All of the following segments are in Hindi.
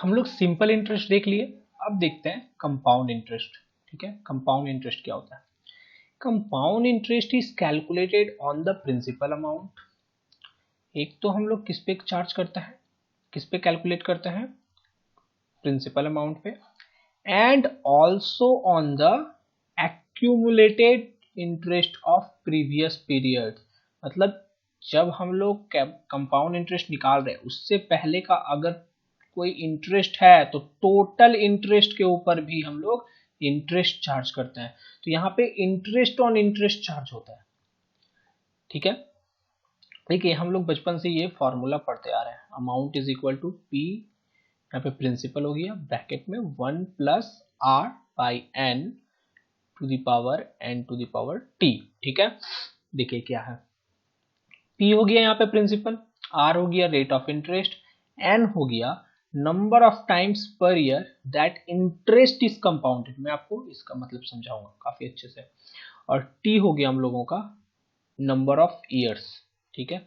हम लोग सिंपल इंटरेस्ट देख लिए, अब देखते हैं कंपाउंड इंटरेस्ट। ठीक है, कंपाउंड इंटरेस्ट क्या होता है? Compound interest is calculated on the principal amount. एक तो हम लोग किस पे चार्ज करते हैं, किस पे कैलकुलेट करते हैं? प्रिंसिपल अमाउंट पे, and also on the accumulated interest of previous period. मतलब जब हम लोग कंपाउंड इंटरेस्ट निकाल रहे हैं उससे पहले का अगर कोई इंटरेस्ट है तो टोटल इंटरेस्ट के ऊपर भी हम लोग इंटरेस्ट चार्ज करते हैं। तो यहाँ पे इंटरेस्ट ऑन इंटरेस्ट चार्ज होता है। ठीक है, देखिए हम लोग बचपन से ये फॉर्मूला पढ़ते आ रहे हैं, amount is equal to P, यहाँ पे प्रिंसिपल हो गया ब्रैकेट में 1 plus R by N to the power N to the power T. ठीक है, देखिए क्या है, पी हो गया यहाँ पे प्रिंसिपल, आर हो गया रेट ऑफ इंटरेस्ट, एन हो गया number of times per year that interest is compounded. मैं आपको इसका मतलब समझाऊंगा काफी अच्छे से। और टी हो गया हम लोगों का नंबर ऑफ ईयर्स। ठीक है,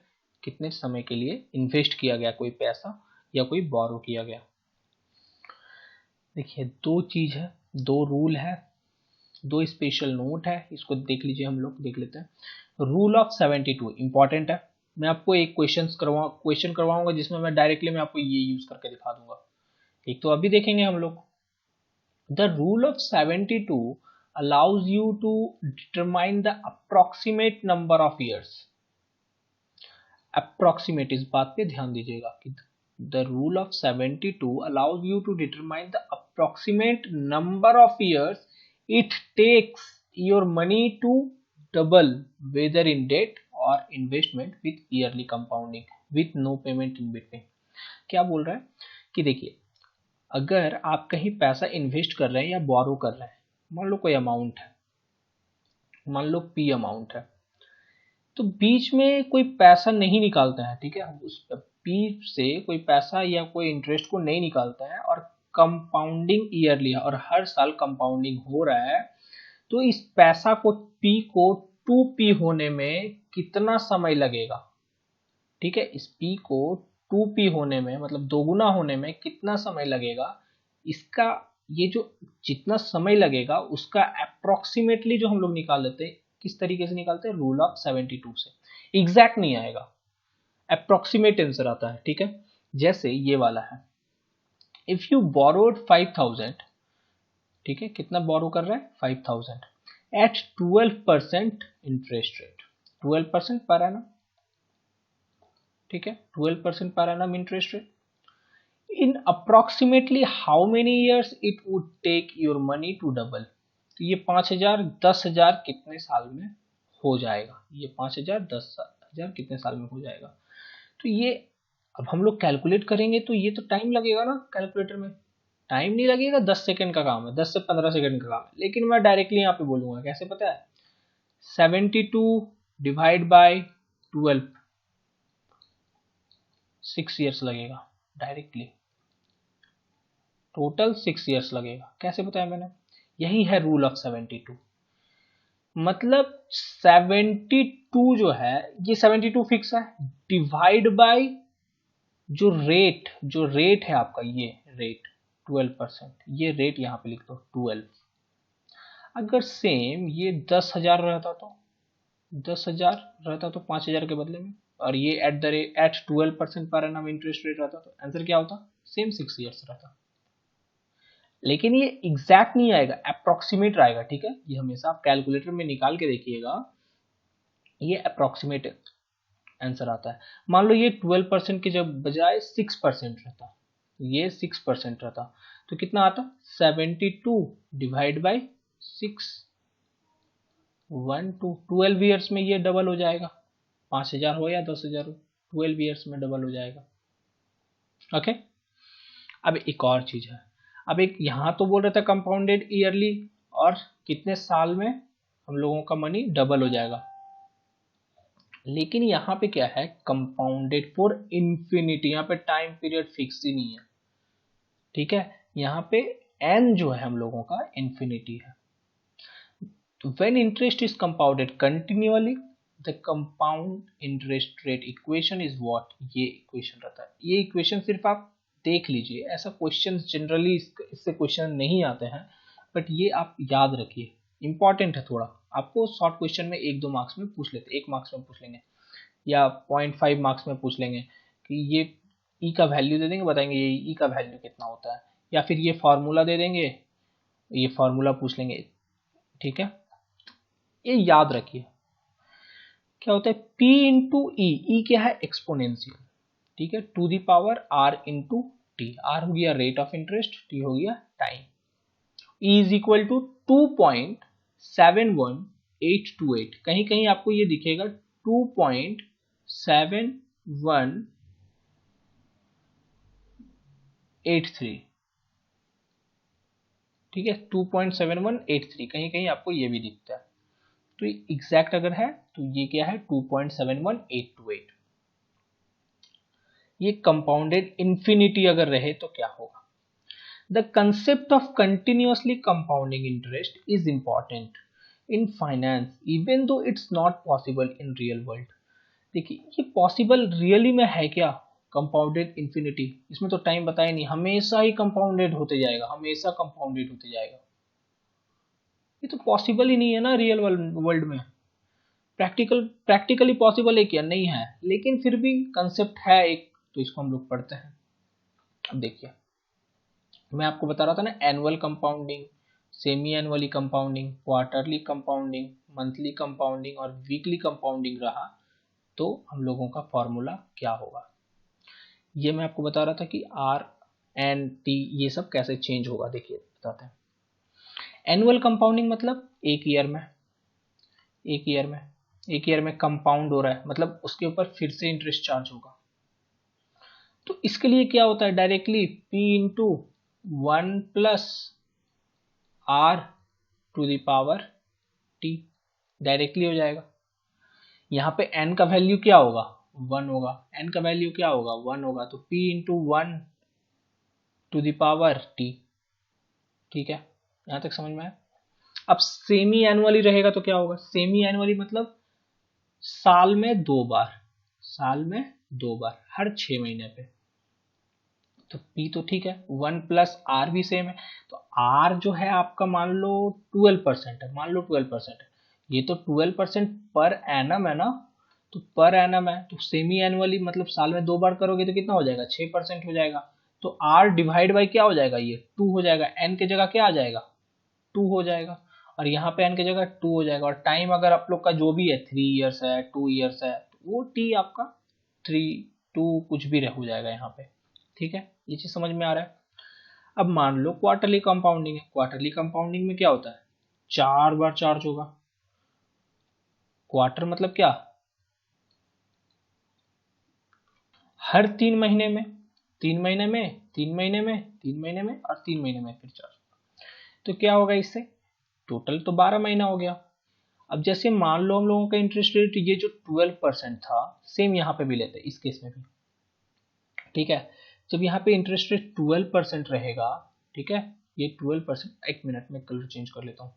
कितने समय के लिए इन्वेस्ट किया गया कोई पैसा या कोई बोरो किया गया। देखिए दो चीज है, दो रूल है, दो स्पेशल नोट है, इसको देख लीजिए, हम लोग देख लेते हैं। रूल ऑफ 72 इंपॉर्टेंट है। मैं आपको एक क्वेश्चन करवाऊंगा जिसमें मैं डायरेक्टली मैं आपको ये यूज करके दिखा दूंगा। एक तो अभी देखेंगे हम लोग, the rule of 72 allows you to determine the approximate number of years। Approximate, इस बात पे ध्यान दीजिएगा कि the rule of 72 allows you to determine the approximate number of years it takes your money to double whether in debt or investment with yearly compounding with no payment in between। क्या बोल रहा है कि देखिए अगर आप कहीं पैसा इन्वेस्ट कर रहे हैं या बोरो कर रहे हैं, मान लो कोई अमाउंट है, मान लो पी अमाउंट है, तो बीच में कोई पैसा नहीं निकालता है। ठीक है, उस पी से कोई पैसा या कोई इंटरेस्ट को नहीं निकालता है और कंपाउंडिंग ईयरली है और हर साल कंपाउंडिंग हो रहा है, तो इस पैसा को पी को 2p होने में कितना समय लगेगा? ठीक है, इस पी को 2p होने में मतलब दोगुना होने में कितना समय लगेगा, इसका ये जो जितना समय लगेगा उसका अप्रोक्सीमेटली जो हम लोग निकाल लेते हैं, किस तरीके से निकालते हैं? रूल ऑफ 72 से। एग्जैक्ट नहीं आएगा, अप्रोक्सीमेट आंसर आता है। ठीक है, जैसे ये वाला है, इफ यू बोरोड 5000, ठीक है, कितना बोरो कर रहा है? 5000 eight 12% interest rate, 12% per annum. ठीक है, 12% per annum interest rate. In approximately how many years it would take your money to double. तो ये 5000 10,000 कितने साल में हो जाएगा? ये 5000 10,000 कितने साल में हो जाएगा? तो ये अब हम लोग कैलकुलेट करेंगे तो ये तो टाइम लगेगा ना, कैलकुलेटर में टाइम नहीं लगेगा, 10 सेकंड का काम है, 10 से 15 सेकंड का काम है। लेकिन मैं डायरेक्टली यहाँ पे बोलूंगा, कैसे पता है? 72 डिवाइड बाय 12, 6 ईयर्स लगेगा डायरेक्टली, टोटल 6 ईयर्स लगेगा। कैसे बताया मैंने? यही है रूल ऑफ 72। मतलब 72 जो है, ये 72 फिक्स है, डिवाइड बाय जो रेट है आपका, ये रेट 12%, ये रेट यहाँ पे लिख दो 12। अगर सेम ये 10,000 रहता तो 10,000 रहता तो 5,000 के बदले में, और ये eight 12% per annum interest rate रहता तो आंसर क्या होता? सेम 6 ईयर्स रहता। लेकिन ये एग्जैक्ट नहीं आएगा, अप्रोक्सीमेट आएगा। ठीक है, ये हमेशा आप कैलकुलेटर में निकाल के देखिएगा, ये अप्रोक्सीमेट आंसर आता है। मान लो ये 12% के जब बजाय 6% रहता, ये 6% रहता, तो कितना आता? 72 डिवाइड बाई 6, 1 to 12 ईयर्स में ये डबल हो जाएगा, 5,000 हो या 10,000 हो, 12 ईयर्स में डबल हो जाएगा। ओके, अब एक और चीज है, अब एक यहां तो बोल रहा था कंपाउंडेड ईयरली, और कितने साल में हम लोगों का मनी डबल हो जाएगा। लेकिन यहाँ पे क्या है? कंपाउंडेड फॉर इंफिनिटी, यहाँ पे टाइम पीरियड फिक्स ही नहीं है। ठीक है, यहाँ पे एन जो है हम लोगों का इंफिनिटी है। तो when interest is compounded continually, the compound interest rate equation is what? ये इक्वेशन रहता है। ये इक्वेशन सिर्फ आप देख लीजिए, ऐसा क्वेश्चन जनरली इससे क्वेश्चन नहीं आते हैं, बट ये आप याद रखिए, इंपॉर्टेंट है थोड़ा। आपको शॉर्ट क्वेश्चन में 1-2 मार्क्स में पूछ लेते, 1 मार्क्स में पूछ लेंगे या 0.5 मार्क्स में पूछ लेंगे कि ये ई का वैल्यू दे देंगे, बताएंगे ये ई का वैल्यू कितना होता है, या फिर ये फॉर्मूला दे देंगे, ये फॉर्मूला पूछ लेंगे, ठीक है। ये याद रखिए क्या होता है, P इंटू ई क्या है, एक्सपोनेंशियल, ठीक है, to the power R into T. R हो गया रेट ऑफ इंटरेस्ट, टी हो गया time. E is equal to 2.71828, कहीं कहीं आपको ये दिखेगा 2.7183, ठीक है, 2.7183, कहीं कहीं आपको ये भी दिखता है। तो एग्जैक्ट अगर है तो ये क्या है, 2.71828। ये कंपाउंडेड इंफिनिटी अगर रहे तो क्या होगा। The concept of continuously compounding interest is important in finance even though it's not possible in real world. देखिए ये पॉसिबल रियली में है क्या, कंपाउंडेड इंफिनिटी, इसमें तो टाइम बताया नहीं, हमेशा ही कंपाउंडेड होते जाएगा, हमेशा कंपाउंडेड होते जाएगा, ये तो पॉसिबल ही नहीं है ना रियल वर्ल्ड में। प्रैक्टिकली पॉसिबल है क्या, नहीं है, लेकिन फिर भी कंसेप्ट है एक, तो इसको हम लोग पढ़ते हैं। अब देखिए मैं आपको बता रहा था ना, annual compounding, semi annually compounding, quarterly compounding, monthly compounding और वीकली कंपाउंडिंग रहा तो हम लोगों का फॉर्मूला क्या होगा। ये मैं आपको बता रहा था कि आर एन टी ये सब कैसे चेंज होगा, देखिए बताते हैं। एनुअल कंपाउंडिंग मतलब एक ईयर में कंपाउंड हो रहा है, मतलब उसके ऊपर फिर से इंटरेस्ट चार्ज होगा। तो इसके लिए क्या होता है, directly P into 1 plus R to the power T directly हो जाएगा। यहाँ पे n का वैल्यू क्या होगा, 1 होगा, n का वैल्यू क्या होगा, 1 होगा, तो P into 1 to the power T, ठीक है, यहाँ तक समझ में आया। अब सेमी एनुअली रहेगा तो क्या होगा, सेमी एनुअली मतलब साल में 2 बार, हर 6 महीने पे, तो P तो ठीक है, 1 प्लस R भी सेम है, तो R जो है आपका मान लो 12% है, ये तो 12% पर एनम है ना, तो पर एनम है, तो सेमी एनुअली मतलब साल में 2 बार करोगे तो कितना हो जाएगा, 6% हो जाएगा, तो R डिवाइड बाई क्या हो जाएगा, ये 2 हो जाएगा, n की जगह क्या आ जाएगा, 2 हो जाएगा, और यहाँ पे n की जगह 2 हो जाएगा, और टाइम अगर आप लोग का जो भी है 3 ईयर्स है, 2 ईयर्स है, तो वो T आपका 2 कुछ भी हो जाएगा यहाँ पे, ठीक है, ये चीज समझ में आ रहा है। अब मान लो क्वार्टरली कंपाउंडिंग है, क्वार्टरली कंपाउंडिंग में क्या होता है, 4 बार चार्ज होगा। क्वार्टर मतलब क्या, हर 3 महीने में, 3 महीने में, 3 महीने में, 3 महीने में और 3 महीने में फिर चार्ज, तो क्या होगा इससे, टोटल तो 12 महीना हो गया। अब जैसे मान लो हम लोगों का इंटरेस्ट रेट ये जो 12% था, सेम यहाँ पे भी लेते हैं इस केस में भी, ठीक है, जब यहाँ पे इंटरेस्ट रेट 12% रहेगा, ठीक है, ये 12%, एक मिनट में कलर चेंज कर लेता हूँ,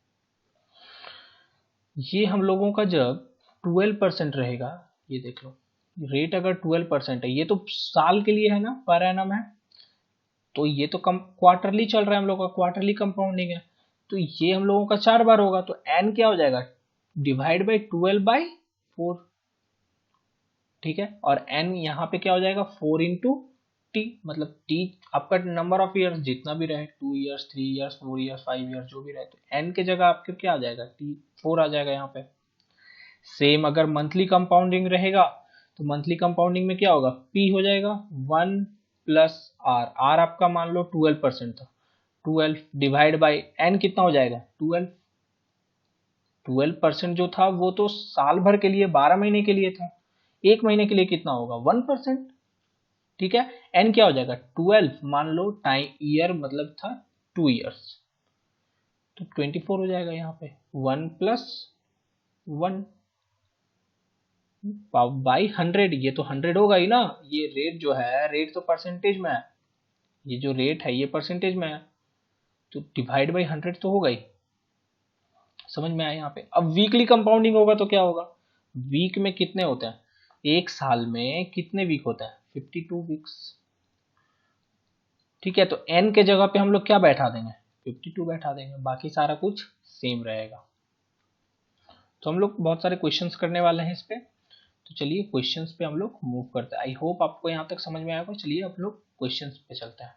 ये हम लोगों का जब 12% रहेगा, ये देख लो रेट अगर 12% है, ये तो साल के लिए है ना, पर एनम है, तो ये तो कम क्वार्टरली चल रहा है हम लोग का, क्वार्टरली कंपाउंडिंग है, तो ये हम लोगों का 4 बार होगा, तो एन क्या हो जाएगा, डिवाइड बाई 12/4, ठीक है, और n यहाँ पे क्या हो जाएगा, 4 इंटू टी, मतलब t आपका नंबर ऑफ ईयर्स जितना भी रहे, 2 ईयर्स, 3 ईयर्स, 4 ईयर्स, 5 ईयर्स जो भी रहे, तो n के जगह आपके क्या आ जाएगा, t 4 आ जाएगा यहाँ पे। सेम अगर मंथली कंपाउंडिंग रहेगा तो मंथली कंपाउंडिंग में क्या होगा, p हो जाएगा 1 प्लस r, r आपका मान लो 12% था, 12 डिवाइड बाई n कितना हो जाएगा, 12% जो था वो तो साल भर के लिए 12 महीने के लिए था, एक महीने के लिए कितना होगा, 1%, ठीक है, n क्या हो जाएगा, 12 मान लो, टाइम ईयर मतलब था 2 ईयर्स, तो 24 हो जाएगा यहाँ पे, 1 प्लस 1 बाई 100, ये तो 100 होगा ही ना, ये रेट जो है, रेट तो परसेंटेज में है, ये जो रेट है ये परसेंटेज में है, तो डिवाइड बाई 100 तो होगा ही, समझ में आया यहाँ पे। अब वीकली कंपाउंडिंग होगा तो क्या होगा, वीक में कितने होते हैं, एक साल में कितने वीक होते हैं, 52 वीक्स, ठीक है, तो n के जगह पे हम लोग क्या बैठा देंगे, 52 बैठा देंगे, बाकी सारा कुछ सेम रहेगा। तो हम लोग बहुत सारे क्वेश्चंस करने वाले हैं इस पे, तो चलिए क्वेश्चंस पे हम लोग मूव करते हैं। आई होप आपको यहाँ तक समझ में आएगा। चलिए अब लोग क्वेश्चंस पे चलते हैं।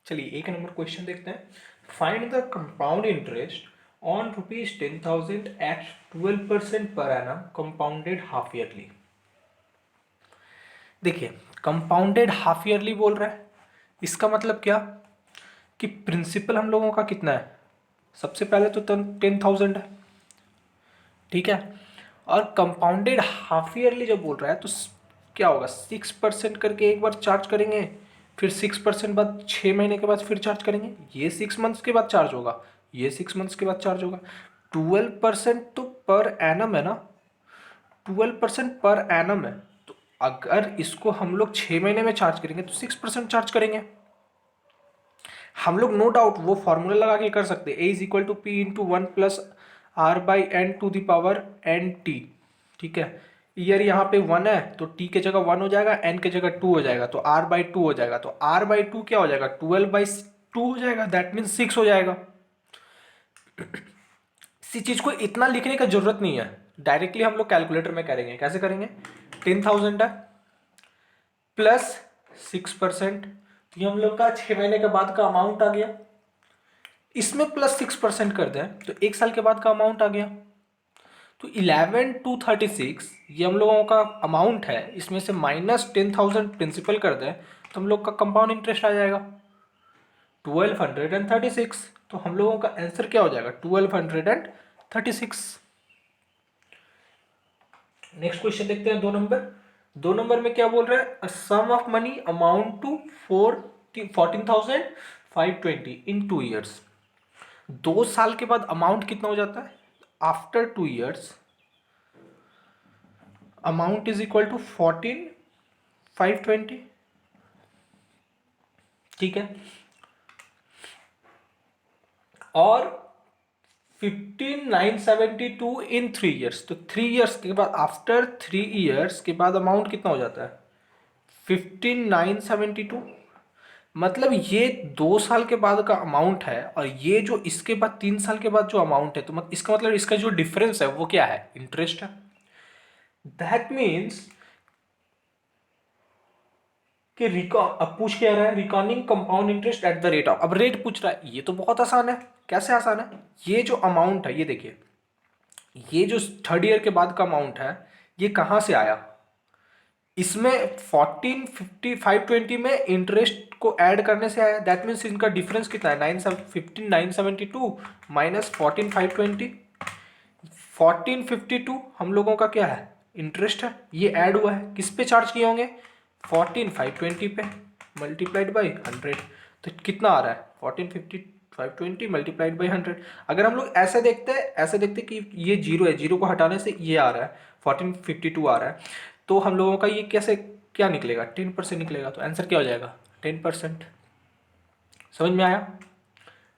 चलिए एक नंबर क्वेश्चन देखते हैं। Find the compound interest on ₹10,000 at 12% per annum compounded half yearly. देखिए कंपाउंडेड हाफ ईयरली बोल रहा है, इसका मतलब क्या कि प्रिंसिपल हम लोगों का कितना है, सबसे पहले तो 10,000 है, ठीक है। और कंपाउंडेड हाफ ईयरली जब बोल रहा है तो क्या होगा, 6% करके एक बार चार्ज करेंगे, फिर 6% बाद 6 महीने के बाद फिर चार्ज करेंगे, ये 6 मंथ्स के बाद चार्ज होगा, ये 6 मंथ्स के बाद चार्ज होगा। 12% तो पर एनम है ना, 12% पर एनम है, तो अगर इसको हम लोग 6 महीने में चार्ज करेंगे तो 6% चार्ज करेंगे। हम लोग नो डाउट वो फॉर्मूला लगा के कर सकते हैं, A is equal to P into 1+r/n⁴ ठीक है। ईयर यहाँ पे 1 है तो टी के जगह 1 हो जाएगा, एन के जगह 2 हो जाएगा, तो r/2 हो जाएगा, तो r/2 क्या हो जाएगा, 12/2 हो जाएगा, दैट मीन्स 6 हो जाएगा। इसी चीज को इतना लिखने का जरूरत नहीं है, डायरेक्टली हम लोग कैलकुलेटर में करेंगे। कैसे करेंगे, 10,000 है प्लस 6%, तो ये हम लोग का 6 महीने के बाद का अमाउंट आ गया, इसमें प्लस 6% कर दें तो 1 साल के बाद का अमाउंट आ गया। तो 11,236 ये हम लोगों का अमाउंट है, इसमें से माइनस 10,000 प्रिंसिपल कर दें तो हम लोग का कंपाउंड इंटरेस्ट आ जाएगा 1236। तो हम लोगों का आंसर क्या हो जाएगा, 1236। नेक्स्ट क्वेश्चन देखते हैं 2 नंबर। 2 नंबर में क्या बोल रहा है, a sum of money amount to 14,520 in 2 years। 2 साल के बाद अमाउंट कितना हो जाता है, after 2 years amount is equal to 14,520, ठीक है। और 15,972 इन 3 years, तो 3 years के बाद आफ्टर 3 years के बाद अमाउंट कितना हो जाता है 15,972। मतलब ये 2 साल के बाद का अमाउंट है, और ये जो इसके बाद 3 साल के बाद जो अमाउंट है, तो इसका मतलब इसका जो डिफरेंस है वो क्या है, इंटरेस्ट है। दैट मीन्स कि अब पूछ क्या रहा है, recording compound interest at the rate of, अब रेट पूछ रहा है, ये तो बहुत आसान है। कैसे आसान है, ये जो अमाउंट है ये देखिए, ये जो 3rd ईयर के बाद का अमाउंट है ये कहाँ से आया, इसमें 14,520 में इंटरेस्ट को ऐड करने से आया, दैट मीन्स इनका डिफरेंस कितना है, 15,972 माइनस 14,520। 1452 हम लोगों का क्या है, इंटरेस्ट है, ये ऐड हुआ है, किस पे चार्ज किए होंगे, 14,520 पे, मल्टीप्लाइड बाई 100, तो कितना आ रहा है 14,520 मल्टीप्लाइड बाई 100। अगर हम लोग ऐसे देखते हैं, ऐसे देखते कि ये जीरो है, जीरो को हटाने से ये आ रहा है 1452 आ रहा है, तो हम लोगों का ये कैसे क्या निकलेगा, 10% निकलेगा, तो आंसर क्या हो जाएगा 10%। समझ में आया।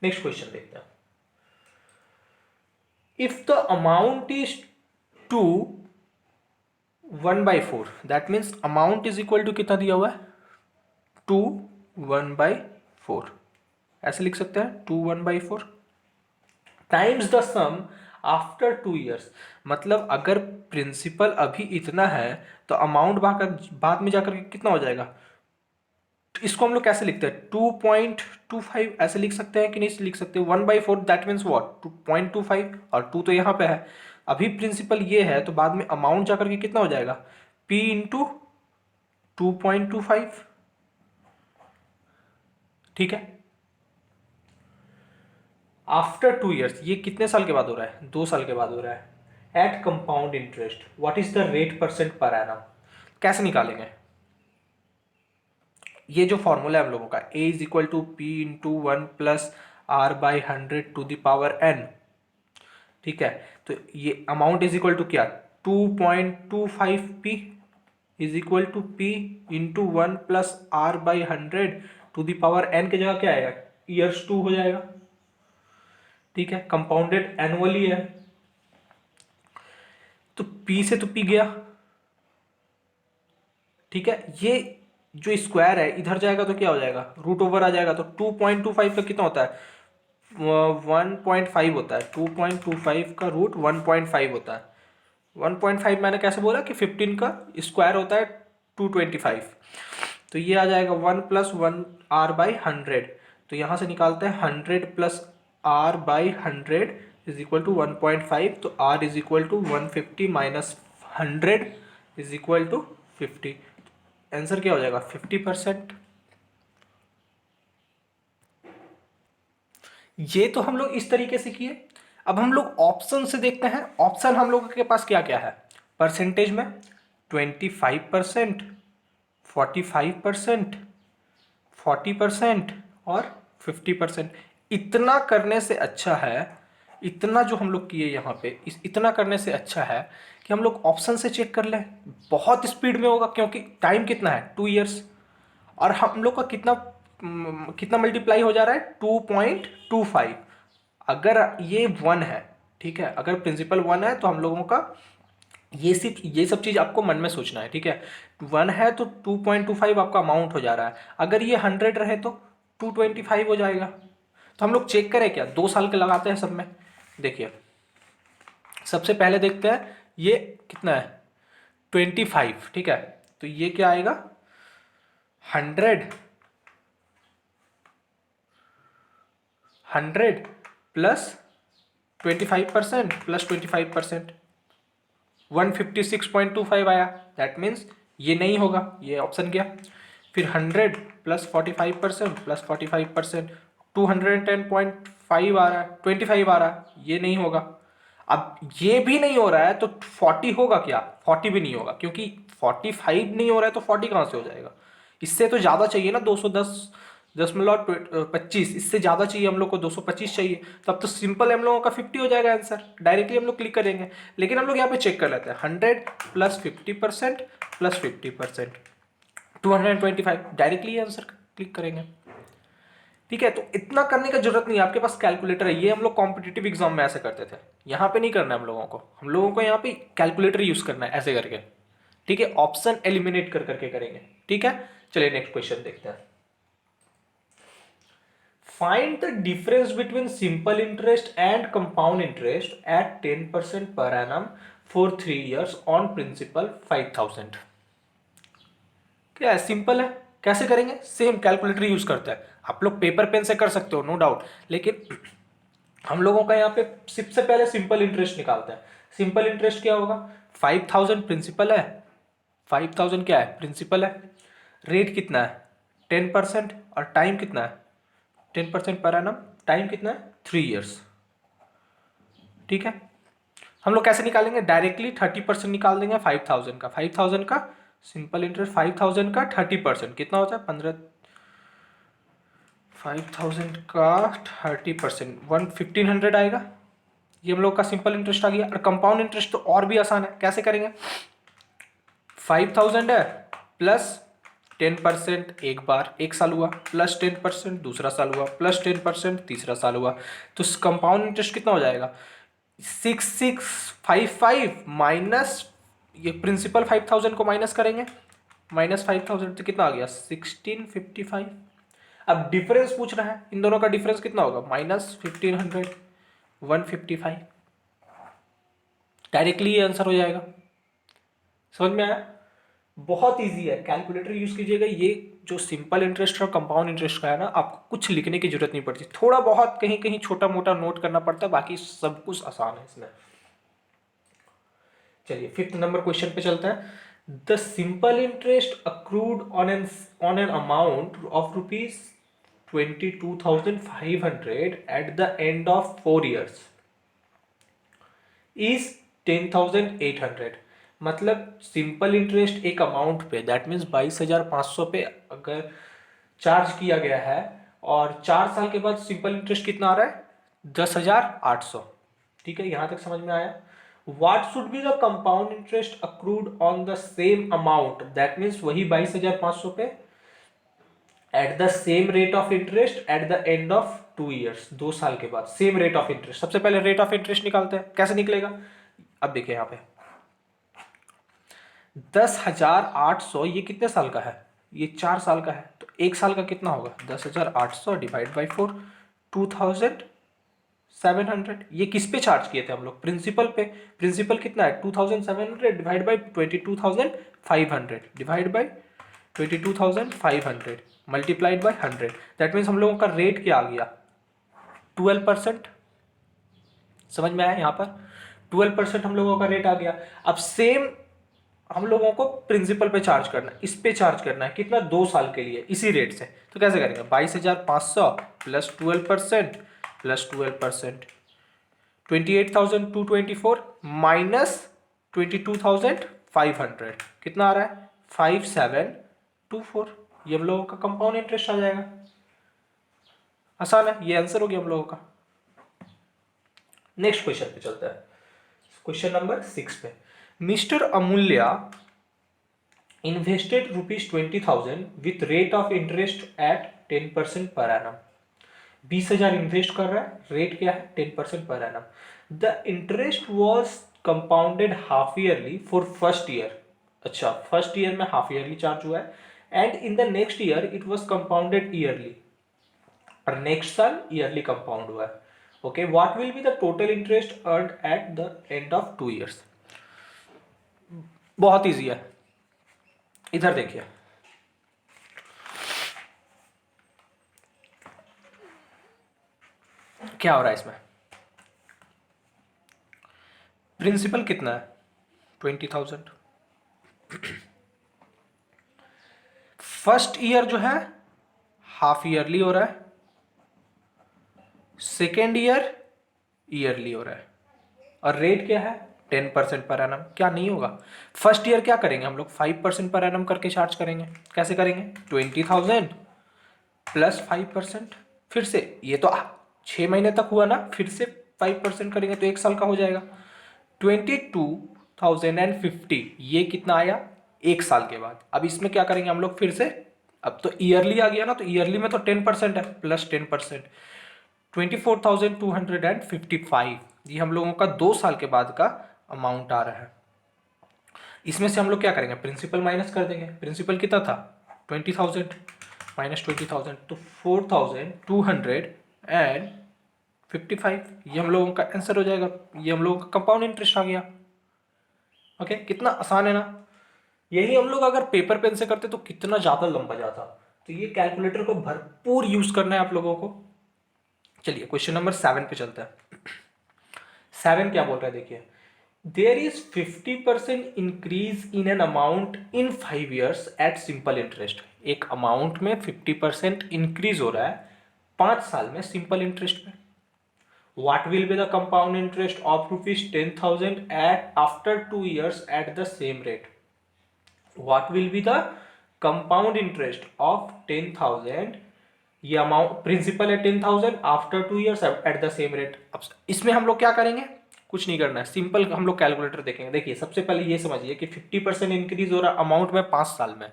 नेक्स्ट क्वेश्चन देखते हैं। If the amount is 2 1/4, that means amount is equal to कितना दिया हुआ है 2 1/4, ऐसे लिख सकते हैं 2 1/4 times the sum after 2 years। मतलब अगर प्रिंसिपल अभी इतना है तो अमाउंट बाद में जाकर के कितना हो जाएगा, इसको हम लोग कैसे लिखते हैं 2.25 ऐसे लिख सकते हैं कि नहीं लिख सकते, 1/4 दैट मीन्स वॉट 2.25, और 2 तो यहाँ पे है, अभी प्रिंसिपल ये है तो बाद में अमाउंट जाकर के कितना हो जाएगा p इंटू 2.25, ठीक है। आफ्टर 2 years ये कितने साल के बाद हो रहा है, 2 साल के बाद हो रहा है। At compound interest what is the rate percent per annum, कैसे निकालेंगे, ये जो फॉर्मूला है हम लोगों का a is equal to P into 1+r/100⁴n, ठीक है। तो ये अमाउंट इज इक्वल टू क्या 2.25p is equal to p into 1+r/100⁴n के जगह क्या आएगा ईयर्स 2 हो जाएगा, ठीक है। कंपाउंडेड एनुअली है तो p से तो p गया, ठीक है। जो स्क्वायर है इधर जाएगा तो क्या हो जाएगा, रूट ओवर आ जाएगा, तो 2.25 का कितना होता है, 1.5 होता है। 2.25 का रूट 1.5 होता है। 1.5 मैंने कैसे बोला कि 15 का स्क्वायर होता है 225, तो ये आ जाएगा 1 + 1 r बाई 100। तो यहाँ से निकालते हैं 100 + r by 100 is equal to 1.5, तो r is equal to 150 minus 100 is equal to 50। Answer क्या हो जाएगा, 50%। ये तो हम लोग इस तरीके से किए। अब हम लोग ऑप्शन से देखते हैं। ऑप्शन हम लोगों के पास क्या क्या है, परसेंटेज में 25%, 45%, 40% और 50%। इतना करने से अच्छा है, इतना जो हम लोग किए यहाँ पे, इतना करने से अच्छा है कि हम लोग ऑप्शन से चेक कर लें। बहुत स्पीड में होगा क्योंकि टाइम कितना है, 2 ईयर्स, और हम लोग का कितना कितना मल्टीप्लाई हो जा रहा है, 2.25। अगर ये 1 है, ठीक है, अगर प्रिंसिपल 1 है तो हम लोगों का ये सब चीज़ आपको मन में सोचना है, ठीक है। 1 है तो 2.25 आपका अमाउंट हो जा रहा है। अगर ये 100 रहे तो 225 हो जाएगा। तो हम लोग चेक करें क्या, 2 साल के लगाते हैं सब में। देखिए सबसे पहले देखते हैं ये कितना है, 25, ठीक है। तो ये क्या आएगा, 100 प्लस 25% प्लस 25%, 156.25 आया। दैट मीन्स ये नहीं होगा, ये ऑप्शन गया। फिर 100 + 45% प्लस 45%, 210.5 आ रहा है, 25 आ रहा है, ये नहीं होगा। अब ये भी नहीं हो रहा है तो 40 होगा क्या, 40 भी नहीं होगा, क्योंकि 45 नहीं हो रहा है तो 40 कहाँ से हो जाएगा। इससे तो ज़्यादा चाहिए ना, 210.25, इससे ज़्यादा चाहिए हम लोग को, 225 चाहिए। तब तो सिंपल हम लोगों का 50 हो जाएगा आंसर, डायरेक्टली हम लोग क्लिक करेंगे। लेकिन हम लोग यहाँ पे चेक कर लेते हैं, 100 + 50% प्लस 50%, 225, डायरेक्टली आंसर क्लिक करेंगे। ठीक है, तो इतना करने का जरूरत नहीं है, आपके पास कैलकुलेटर है। ये हम लोग कॉम्पिटिटिव एग्जाम में ऐसे करते थे, यहाँ पे नहीं करना है हम लोगों को यहाँ पे कैलकुलेटर यूज करना है ऐसे करके। ठीक है, ऑप्शन एलिमिनेट कर करके करेंगे। ठीक है, चलिए नेक्स्ट क्वेश्चन देखते हैं। Find the difference between simple interest and compound interest at 10% per annum for 3 years on principal 5000। क्या है, सिंपल है। कैसे करेंगे, सेम कैलकुलेटर यूज करते हैं। आप लोग पेपर पेन से कर सकते हो नो डाउट, लेकिन हम लोगों का यहाँ पे सबसे पहले सिंपल इंटरेस्ट निकालते हैं। सिंपल इंटरेस्ट क्या होगा, 5000 प्रिंसिपल है, 5000 क्या है, प्रिंसिपल है। रेट कितना है, 10%, और टाइम कितना है, 10% पर एनम, टाइम कितना है, 3 ईयर्स। ठीक है, हम लोग कैसे निकालेंगे, डायरेक्टली 30% निकाल देंगे 5000 का। 5000 का सिंपल इंटरेस्ट, 5000 का 30% कितना होता है, 15। 5000 का 30% 1500 आएगा। ये हम लोग का सिंपल इंटरेस्ट आ गया। और कंपाउंड इंटरेस्ट तो और भी आसान है, कैसे करेंगे, 5000 है प्लस 10% एक बार, एक साल हुआ, प्लस 10% दूसरा साल हुआ, प्लस 10% तीसरा साल हुआ। तो कंपाउंड इंटरेस्ट कितना हो जाएगा, 6655 माइनस ये प्रिंसिपल 5000 को माइनस करेंगे, -5000 तो कितना आ गया, 1655। अब डिफरेंस पूछ रहा है, इन दोनों का डिफरेंस कितना होगा, -1500, 155। डायरेक्टली ये आंसर हो जाएगा। समझ में आया, बहुत इजी है, कैलकुलेटर यूज कीजिएगा। ये जो सिंपल इंटरेस्ट और कंपाउंड इंटरेस्ट का है ना, आपको कुछ लिखने की जरूरत नहीं पड़ती, थोड़ा बहुत कहीं कहीं छोटा मोटा नोट करना पड़ता है, बाकी सब कुछ आसान है इसमें। चलिए 5th नंबर क्वेश्चन पे चलते हैं। The simple interest accrued on an amount of ₹22,500 at the end of 4 years is 10,800। मतलब सिंपल इंटरेस्ट एक अमाउंट पे, दैट मीन्स 22,500 पे अगर चार्ज किया गया है, और 4 साल के बाद सिंपल इंटरेस्ट कितना आ रहा है, 10,800। ठीक है, यहां तक समझ में आया। What should be the compound interest accrued on the same amount, that means वही 22,500 पे at the same rate of interest at the end of 2 years, 2 साल के बाद सेम रेट ऑफ इंटरेस्ट। सबसे पहले रेट ऑफ इंटरेस्ट निकालते हैं, कैसे निकलेगा, अब देखिए यहाँ पे 10,800 ये कितने साल का है, ये 4 साल का है, तो 1 साल का कितना होगा 10,800 डिवाइड बाई 4 2,700। ये किस पे चार्ज किए थे हम लोग, प्रिंसिपल पे। प्रिंसिपल कितना है 2,700 divide by 22,500 divide by 22,500 multiplied by 100। That means हम लोगों का रेट क्या आ गया 12%। समझ में आया, यहाँ पर 12% हम लोगों का रेट आ गया। अब सेम हम लोगों को प्रिंसिपल पे चार्ज करना है, इस पे चार्ज करना है कितना 2 साल के लिए इसी रेट से। तो कैसे करेंगे 22,500 प्लस 12% प्लस 12% 28,224 माइनस 22,500 कितना आ रहा है 5,724। ये हम लोगों का कंपाउंड इंटरेस्ट आ जाएगा। आसान है, ये आंसर हो गया हम लोगों का। नेक्स्ट क्वेश्चन पे चलता है, क्वेश्चन नंबर 6 पे। Mister Amulya invested ₹20,000 with rate of interest at 10% per annum। 20,000 invest कर रहा है, रेट क्या है 10% पर annum. The interest was compounded half yearly for first year. अच्छा, फर्स्ट ईयर में हाफ ईयरली चार्ज हुआ है, and in the next year it was compounded yearly, और नेक्स्ट साल ईयरली कंपाउंड हुआ है। Okay, what will be the total interest earned at the end of 2 years. बहुत ईजी है, इधर देखिए क्या हो रहा है इसमें। प्रिंसिपल कितना है 20,000। फर्स्ट ईयर जो है हाफ ईयरली हो रहा है, सेकेंड ईयर ईयरली हो रहा है, और रेट क्या है 10% पर एनम। क्या नहीं होगा, फर्स्ट ईयर क्या करेंगे हम लोग 5% पर एनम करके चार्ज करेंगे। कैसे करेंगे 20,000 प्लस 5%, फिर से ये तो 6 महीने तक हुआ ना, फिर से 5% करेंगे तो 1 साल का हो जाएगा। 22,050 ये कितना आया 1 साल के बाद। अब इसमें क्या करेंगे हम लोग फिर से, अब तो ईयरली आ गया ना, तो ईयरली में तो 10% है, प्लस 10% 24,255 ये हम लोगों का 2 साल के बाद का अमाउंट आ रहा है। इसमें से हम लोग क्या करेंगे प्रिंसिपल माइनस कर देंगे। प्रिंसिपल कितना था 20,000 माइनस 20,000 तो 4,255 ये हम लोगों का आंसर हो जाएगा। ये हम लोगों का कंपाउंड इंटरेस्ट आ गया। ओके, कितना आसान है ना। यही हम लोग अगर पेपर पेन से करते तो कितना ज्यादा लंबा जाता। तो ये कैलकुलेटर को भरपूर यूज करना है आप लोगों को। चलिए क्वेश्चन नंबर 7 पे चलता है। 7 क्या बोल रहा है देखिए, there is 50% increase in an amount in 5 years at simple interest. एक अमाउंट में 50% इंक्रीज हो रहा है 5 साल में सिंपल इंटरेस्ट में। What will be the compound interest of ₹10,000 at after 2 years at the same rate? What will be the compound interest of 10,000? ये अमाउंट प्रिंसिपल है 10,000 after 2 years at the same rate. अब इसमें हम लोग क्या करेंगे, कुछ नहीं करना है, सिंपल हम लोग कैलकुलेटर देखेंगे। देखिए सबसे पहले ये समझिए कि 50% इंक्रीज हो रहा है अमाउंट में 5 साल में।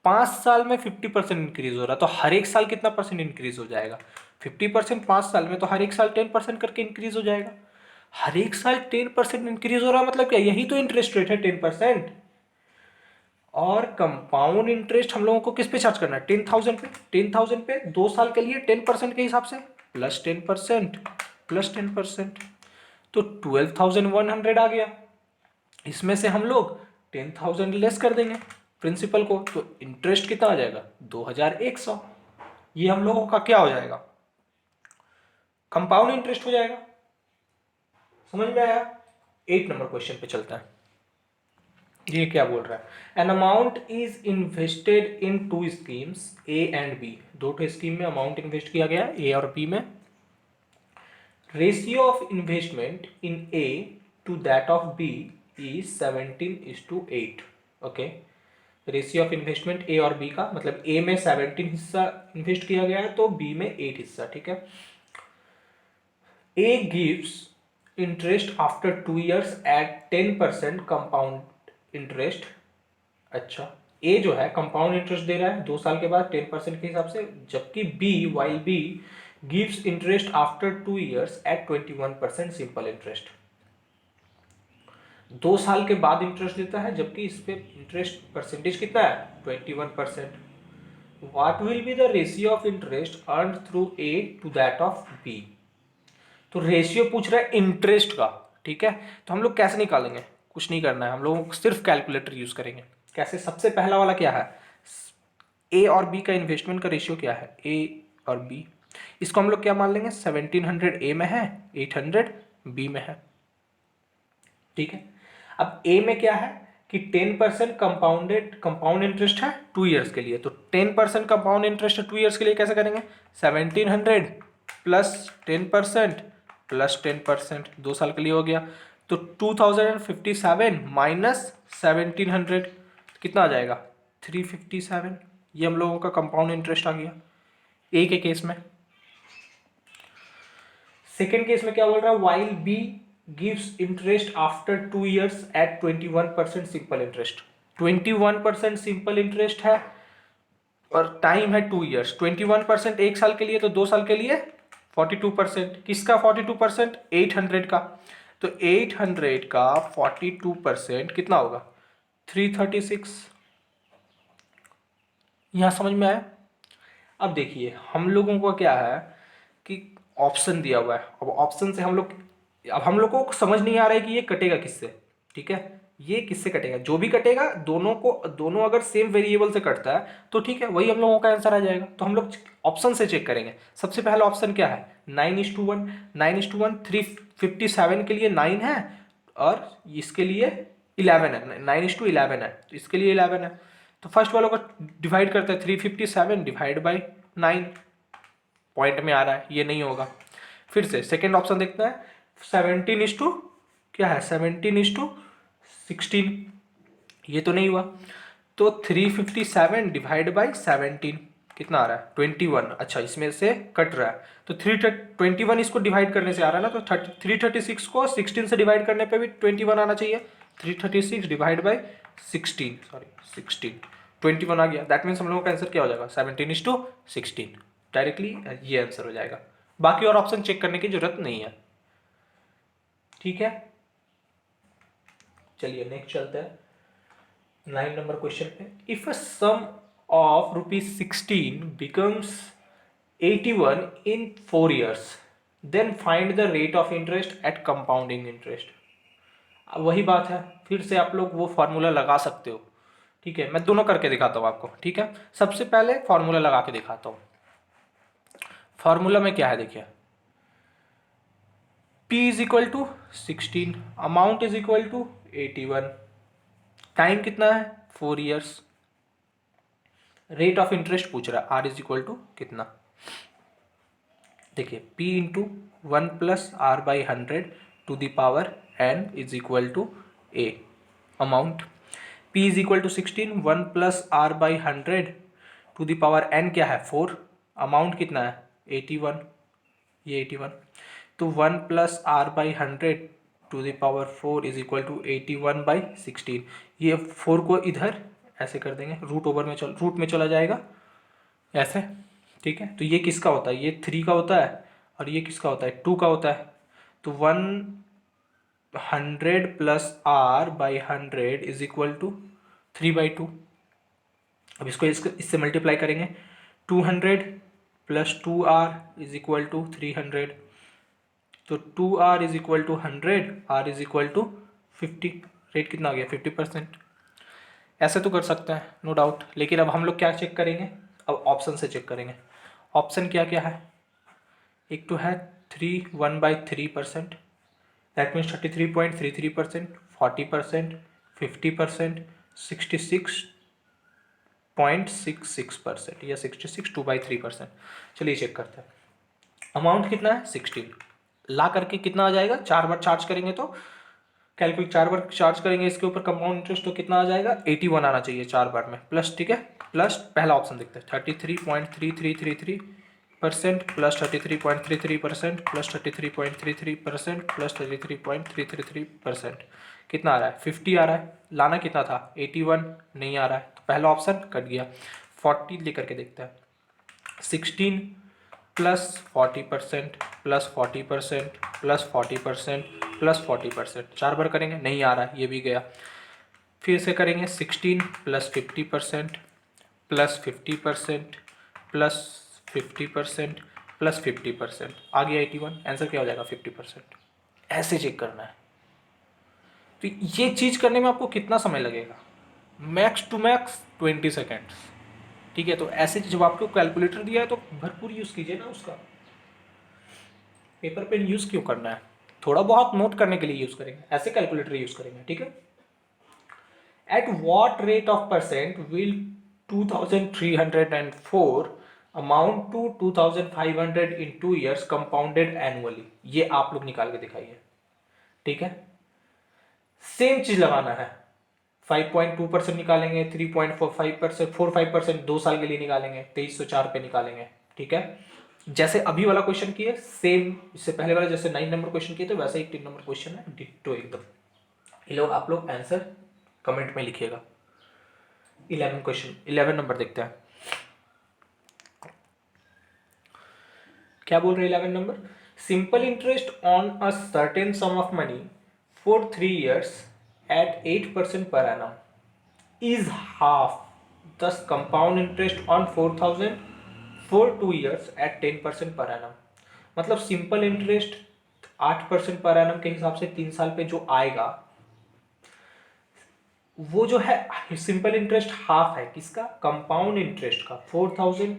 5 साल में 50% इंक्रीज हो रहा है, तो हर एक साल कितना परसेंट इंक्रीज हो जाएगा 50% 5 साल में, तो हर एक साल 10% करके इंक्रीज हो जाएगा। हर एक साल 10% इंक्रीज हो रहा है मतलब क्या, यही तो इंटरेस्ट रेट है 10%। और कंपाउंड इंटरेस्ट हम लोगों को किस पे चार्ज करना है 10,000 पे। 10,000 पे 2 साल के लिए 10% के हिसाब से प्लस 10% प्लस 10%, तो 12,100 आ गया। इसमें से हम लोग 10,000 लेस कर देंगे प्रिंसिपल को, तो इंटरेस्ट कितना आ जाएगा 2,100। ये हम लोगों का क्या हो जाएगा कंपाउंड इंटरेस्ट हो जाएगा। समझ में आया। 8 नंबर क्वेश्चन पे चलता है। ये क्या बोल रहा है, an amount is invested in 2 schemes A and B. 2 scheme में अमाउंट इन्वेस्ट किया गया ए और बी में। Ratio of investment in A to that of B is 17:8। Okay, ratio of investment A और बी का मतलब ए में 17 हिस्सा इन्वेस्ट किया गया है, तो बी में 8 हिस्सा। ठीक है, A gives interest after 2 years at 10% compound interest. अच्छा, ए जो है कंपाउंड इंटरेस्ट दे रहा है 2 साल के बाद 10% के हिसाब से, जबकि B while B gives interest after 2 years at 21% simple interest. 2 साल के बाद इंटरेस्ट देता है, जबकि इस पे इंटरेस्ट परसेंटेज कितना है 21%। What will be the ratio of interest earn through A to that of B. तो रेशियो पूछ रहा है इंटरेस्ट का, ठीक है। तो हम लोग कैसे निकालेंगे, कुछ नहीं करना है, हम लोग सिर्फ कैलकुलेटर यूज करेंगे। कैसे, सबसे पहला वाला क्या है, ए और बी का इन्वेस्टमेंट का रेशियो क्या है, ए और बी। इसको हम लोग क्या मान लेंगे, 1700 ए में है, 800 बी में है, ठीक है। अब ए में क्या है कि 10% कंपाउंड इंटरेस्ट है 2 ईयर्स के लिए। तो 10% कंपाउंड इंटरेस्ट है 2 ईयर्स के लिए, कैसे करेंगे, 1700 प्लस 10% प्लस 10%, 2 साल के लिए हो गया। तो 2057 माइनस 1700 कितना आ जाएगा, 357। ये हम लोगों का कंपाउंड इंटरेस्ट आ गया ए के केस में। सेकेंड केस में क्या बोल रहा है, while B gives interest after 2 years at 21% simple interest. 21% simple interest है और टाइम है 2 ईयर्स। 21% 1 साल के लिए, तो 2 साल के लिए 42%। किसका 42%, 800 का। तो 800 का 42% कितना होगा, 336। यहां समझ में आया। अब देखिए हम लोगों को क्या है कि ऑप्शन दिया हुआ है। अब ऑप्शन से हम लोग को समझ नहीं आ रहा है कि ये कटेगा किससे, ठीक है। ये किससे कटेगा, जो भी कटेगा दोनों अगर सेम वेरिएबल से कटता है तो ठीक है, वही हम लोगों का आंसर आ जाएगा। तो हम लोग ऑप्शन से चेक करेंगे। सबसे पहला ऑप्शन क्या है, 9:1। 9:1 357 के लिए 9 है और इसके लिए 11 है। 9:11 है, तो इसके लिए 11 है। तो फर्स्ट वालों को डिवाइड करते हैं, 357 डिवाइड बाई 9, पॉइंट में आ रहा है, ये नहीं होगा। फिर से सेकेंड ऑप्शन देखते हैं, 17 क्या है, 17:16, ये तो नहीं हुआ। तो 357 डिवाइड बाई 17 कितना आ रहा है, 21। अच्छा, इसमें से कट रहा है तो 321 इसको डिवाइड करने से आ रहा है ना, तो 336 को 16 से डिवाइड करने पे भी 21 आना चाहिए। 336 डिवाइड बाई 16, सॉरी 16, 21 आ गया। दैट मीन्स हम लोगों का आंसर क्या हो जाएगा, 17:16। डायरेक्टली ये आंसर हो जाएगा। बाकी और ऑप्शन चेक करने की जरूरत नहीं है, ठीक है। चलिए नेक्स्ट चलते हैं 9 नंबर क्वेश्चन पे। If a sum of ₹16 becomes 81 in 4 years, then find the rate of interest at compounding interest. वही बात है, फिर से आप लोग वो फॉर्मूला लगा सकते हो, ठीक है। मैं दोनों करके दिखाता हूँ आपको, ठीक है। सबसे पहले फॉर्मूला लगा के दिखाता हूँ। फॉर्मूला में क्या है देखिए, P is equal to 16, amount is equal to 81, time कितना है 4 ईयर्स, रेट ऑफ इंटरेस्ट पूछ रहा है, R इज इक्वल टू कितना। देखिए P into 1 plus R by 100 to the power N is equal to A। Amount P is equal to 16, 1 plus R by 100 to the power N क्या है 4, अमाउंट कितना है 81, ये 81। तो 1 plus R by 100 to the power 4 is equal to 81 by 16। ये 4 को इधर ऐसे कर देंगे, रूट में चला जाएगा ऐसे, ठीक है। तो ये किसका होता है, ये 3 का होता है और ये किसका होता है 2 का होता है। तो 100 plus R by 100 is equal to 3/2। अब इससे मल्टीप्लाई करेंगे, 200 plus 2R is equal to 300। तो 2R is equal to 100, R is equal to 50। Rate कितना आ गया 50%। ऐसे तो कर सकते हैं नो डाउट, लेकिन अब हम लोग क्या चेक करेंगे, अब ऑप्शन से चेक करेंगे। ऑप्शन क्या क्या है, एक तो है 1/3%, दैट मीन्स 33.33%, 40%, 50%, 66.66% या 66 2/3%। चलिए चेक करते हैं। अमाउंट कितना है 16, ला करके कितना आ जाएगा, 4 बार चार्ज करेंगे तो कैलकुलेट, 4 बार चार्ज करेंगे इसके ऊपर कंपाउंड इंटरेस्ट, तो कितना आ जाएगा 81 आना चाहिए 4 बार में, प्लस, ठीक है। प्लस पहला ऑप्शन देखते हैं, 33.3333% प्लस 33.33% प्लस 33.33% प्लस 33.333%, कितना आ रहा है 50 आ रहा है। लाना कितना था 81, नहीं आ रहा है, तो पहला ऑप्शन कट गया। 40 लेकर के देखते हैं, 16 प्लस 40% प्लस 40% प्लस 40% प्लस 40%, 4 बार करेंगे, नहीं आ रहा है, ये भी गया। फिर से करेंगे 16 प्लस 50% प्लस 50% प्लस 50% प्लस 50%, आ गया 81, आंसर क्या हो जाएगा 50%। ऐसे चेक करना है। तो ये चीज करने में आपको कितना समय लगेगा, मैक्स टू मैक्स 20 सेकेंड्स। ठीक है, तो ऐसे जब आपको कैलकुलेटर दिया है तो भरपूर यूज कीजिए ना उसका, पेपर पेन यूज क्यों करना है, थोड़ा बहुत नोट करने के लिए यूज करेंगे, ऐसे कैलकुलेटर यूज करेंगे। ठीक है, at what rate of percent will 2304 amount to 2500 in 2 years compounded annually, ये आप लोग निकाल के दिखाइए। ठीक है, सेम चीज लगाना है, 5.2% निकालेंगे, 3.45%, 45% 2 साल के लिए निकालेंगे, 2304 पे निकालेंगे। ठीक है, जैसे अभी वाला क्वेश्चन किए सेम, इससे पहले वाला जैसे 9 नंबर क्वेश्चन किए थे वैसे ही 3 नंबर क्वेश्चन है, डिट्टो एकदम। ये लोग आप लोग आंसर कमेंट में लिखिएगा। 11 क्वेश्चन, 11 नंबर देखते हैं क्या बोल रहे हैं। 11 number, simple interest on a certain sum of money for 3 years at 8% per annum is half, thus compound interest on 4000 for 2 years at 10% per annum। मतलब सिंपल इंटरेस्ट 8% पर एनम के हिसाब से 3 साल पे जो आएगा वो जो है सिंपल इंटरेस्ट हाफ है किसका, कंपाउंड इंटरेस्ट का। 4000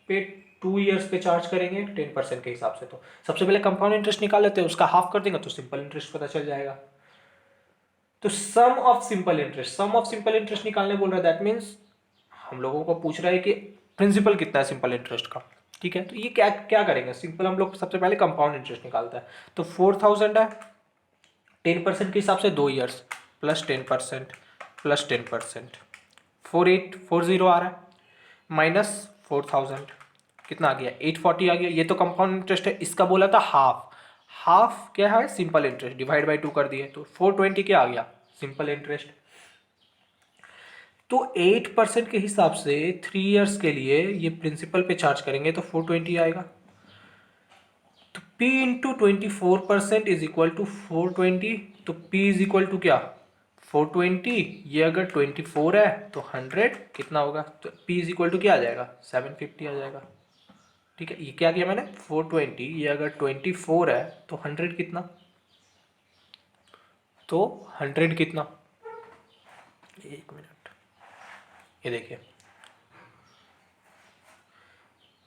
पे 2 years पे चार्ज करेंगे 10% के हिसाब से, तो सबसे पहले कंपाउंड इंटरेस्ट निकाल लेते हैं, उसका हाफ कर देंगे तो सिंपल इंटरेस्ट पता चल जाएगा। तो sum of simple interest, sum of simple interest निकालने बोल रहा है, दैट मीन्स हम लोगों को पूछ रहा है कि प्रिंसिपल कितना है सिंपल इंटरेस्ट का। ठीक है, तो ये क्या क्या करेंगे, सिंपल हम लोग सबसे पहले कंपाउंड इंटरेस्ट निकालता है। तो 4000 है, 10% के हिसाब से 2 years प्लस 10% प्लस 10%, 4840 आ रहा है, माइनस 4000 कितना आ गया 840 आ गया। ये तो कंपाउंड इंटरेस्ट है, इसका बोला था हाफ, हाफ क्या है सिंपल इंटरेस्ट, डिवाइड बाई 2 कर दिए तो 420 क्या आ गया सिंपल इंटरेस्ट। तो 8% के हिसाब से 3 years के लिए ये प्रिंसिपल पे चार्ज करेंगे तो 420 आएगा। तो P इंटू 24% इज इक्वल टू 420, तो P इज इक्वल टू क्या 420, ये अगर 24 है तो 100 कितना होगा, तो P इज इक्वल टू क्या आ जाएगा 750 आ जाएगा। ठीक है, ये क्या किया मैंने 420, ये अगर 24 है तो 100 कितना, तो 100 कितना, एक मिनट, ये देखिए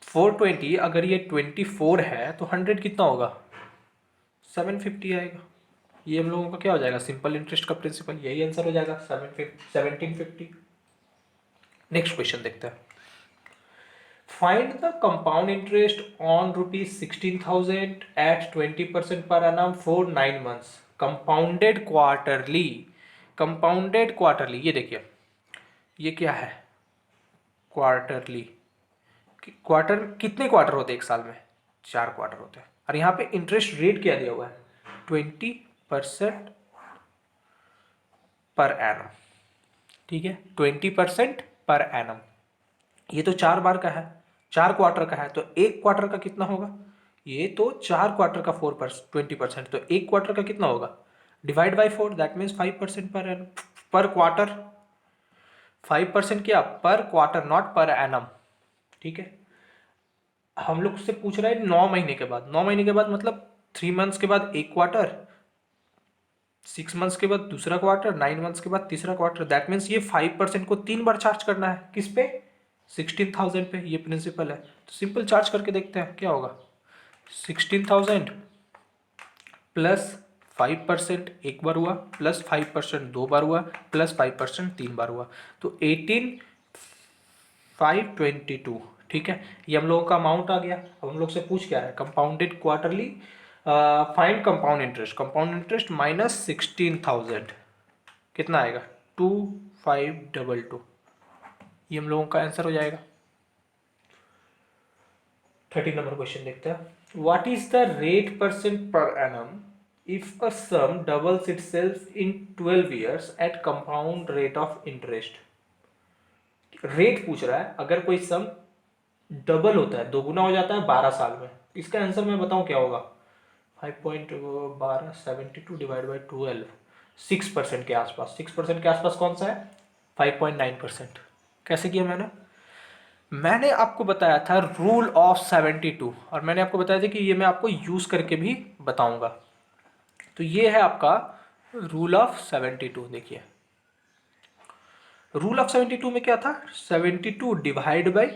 420 अगर ये 24 है तो 100 कितना होगा 750 आएगा। ये हम लोगों का क्या हो जाएगा सिंपल इंटरेस्ट का प्रिंसिपल, यही आंसर हो जाएगा 1750। नेक्स्ट क्वेश्चन देखते हैं, find the compound interest on ₹16,000 at 20% per annum for 9 months compounded quarterly. Compounded quarterly, ये देखिए ये क्या है क्वार्टरली, क्वार्टर कितने क्वार्टर होते हैं एक साल में, 4 क्वार्टर होते हैं, और यहाँ पे इंटरेस्ट रेट क्या दिया हुआ है 20% पर एनम। ठीक है, 20% पर एनम, ये तो 4 बार का है, 4 क्वार्टर का है, तो एक क्वार्टर का कितना होगा, ये तो 4 क्वार्टर का 20%, तो एक क्वार्टर का कितना होगा divide by 4, that means 5% per annum पर क्वार्टर, 5% क्या पर क्वार्टर नॉट पर एनम। ठीक है, हम लोग से पूछ रहा है 9 महीने के बाद, 9 महीने के बाद मतलब 3 months के बाद एक क्वार्टर, 6 months के बाद दूसरा क्वार्टर, 9 months के बाद तीसरा क्वार्टर, दैट मीन्स ये 5% को 3 बार चार्ज करना है, किस पे 16,000 पे, ये प्रिंसिपल है। तो सिंपल चार्ज करके देखते हैं क्या होगा, 16,000 प्लस 5% एक बार हुआ, प्लस 5% 2 बार हुआ, प्लस 5% 3 बार हुआ, तो 18,522। ठीक है, ये हम लोगों का अमाउंट आ गया। अब हम लोग से पूछ क्या है compounded quarterly, find compound interest, compound interest minus 16,000 कितना आएगा 2522, ये हम लोगों का आंसर हो जाएगा। 13 नंबर क्वेश्चन देखते हैं, what is the rate percent per annum if a sum doubles itself in 12 years at compound rate of interest. Rate पूछ रहा है, अगर कोई सम डबल होता है, दोगुना हो जाता है 12 साल में, इसका आंसर मैं बताऊं क्या होगा 5.12 72 डिवाइड बाई 12, 6% के आसपास, 6% के आसपास कौन सा है 5.9%। कैसे किया मैंने मैंने आपको बताया था रूल ऑफ 72, और मैंने आपको बताया था कि ये मैं आपको यूज करके भी बताऊंगा। तो ये है आपका रूल ऑफ 72। देखिए रूल ऑफ 72 में क्या था, 72 डिवाइड बाई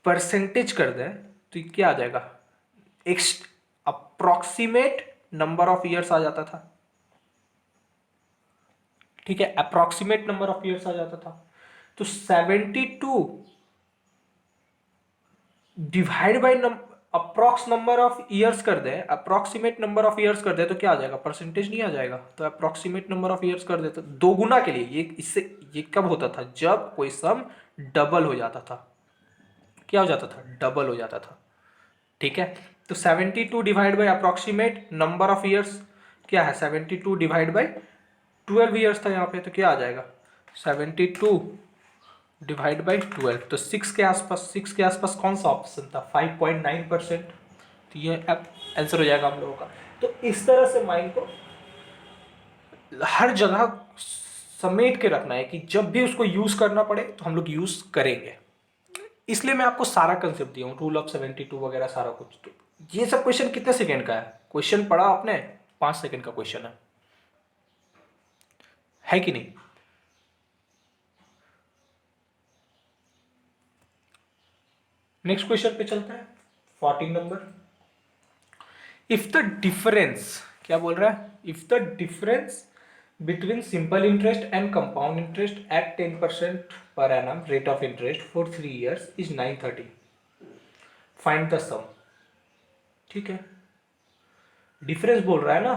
परसेंटेज कर दें तो ये क्या आ जाएगा, X approximate number of years आ जाता था। ठीक है, अप्रोक्सीमेट नंबर ऑफ ईयर्स आ जाता था। तो 72 divide by approx number of years कर दे, अप्रोक्सीमेट नंबर ऑफ ईयर्स कर दे तो क्या आ जाएगा, परसेंटेज नहीं आ जाएगा। तो अप्रोक्सीमेट नंबर ऑफ ईयर्स कर दे तो दो गुना के लिए, ये इससे ये कब होता था, जब कोई सम डबल हो जाता था। क्या हो जाता था, डबल हो जाता था। ठीक है, तो 72 divide by approximate number of years क्या है, 72 डिवाइड बाई 12 ईयर्स था यहाँ पे, तो क्या आ जाएगा 72 डिवाइड बाई 12, तो 6 के आसपास, 6 के आसपास कौन सा ऑप्शन था, 5.9%। तो ये आंसर हो जाएगा हम लोगों का। तो इस तरह से माइंड को हर जगह समेट के रखना है कि जब भी उसको यूज करना पड़े तो हम लोग यूज करेंगे। इसलिए मैं आपको सारा कंसेप्ट दिया हूँ, रूल ऑफ 72 वगैरह सारा कुछ। तो ये सब क्वेश्चन कितने सेकेंड का है, क्वेश्चन पढ़ा आपने, 5 सेकेंड का क्वेश्चन है कि नहीं। नेक्स्ट क्वेश्चन पे चलते हैं, 14 नंबर। इफ द डिफरेंस, क्या बोल रहा है, if the difference between simple interest and compound interest at 10% पर annum rate of interest for 3 years is 930, find the sum. ठीक है, डिफरेंस बोल रहा है ना,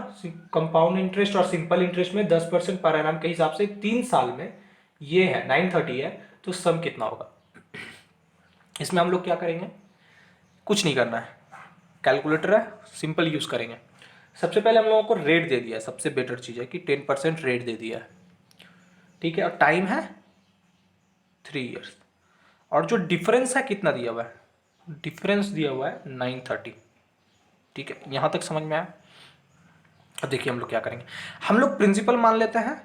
कंपाउंड इंटरेस्ट और सिंपल इंटरेस्ट में 10% पर एनम के हिसाब से 3 साल में ये है 930 है, तो सम कितना होगा। इसमें हम लोग क्या करेंगे, कुछ नहीं करना है, कैलकुलेटर है, सिंपल यूज करेंगे। सबसे पहले हम लोगों को रेट दे दिया है, सबसे बेटर चीज़ है कि 10% रेट दे दिया है। ठीक है, और टाइम है 3 years, और जो डिफरेंस है कितना दिया हुआ है, डिफरेंस दिया हुआ है 930। ठीक है, यहाँ तक समझ में आया। अब देखिए हम लोग क्या करेंगे, हम लोग प्रिंसिपल मान लेते हैं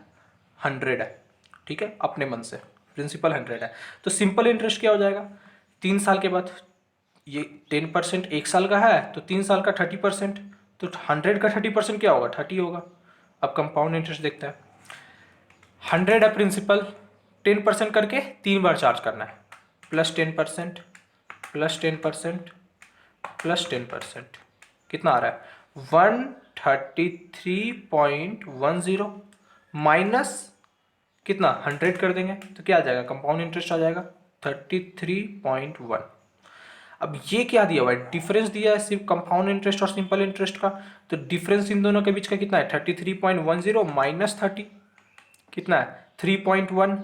100 है। ठीक है, अपने मन से प्रिंसिपल 100 है, तो सिंपल इंटरेस्ट क्या हो जाएगा, 3 साल के बाद, ये 10% 1 साल का है तो 3 साल का 30%, तो 100 का 30% क्या होगा, 30 होगा। अब कंपाउंड इंटरेस्ट देखते हैं, 100 है प्रिंसिपल, 10% करके 3 बार चार्ज करना है, +10%, +10%, +10%, कितना आ रहा है 133.10, माइनस कितना 100 कर देंगे तो क्या आ जाएगा, कंपाउंड इंटरेस्ट आ जाएगा 33.1। अब ये क्या दिया हुआ है, डिफरेंस दिया है सिर्फ कंपाउंड इंटरेस्ट और सिंपल इंटरेस्ट का, तो डिफरेंस इन दोनों के बीच का कितना है 33.10 माइनस 30, कितना है 3.1,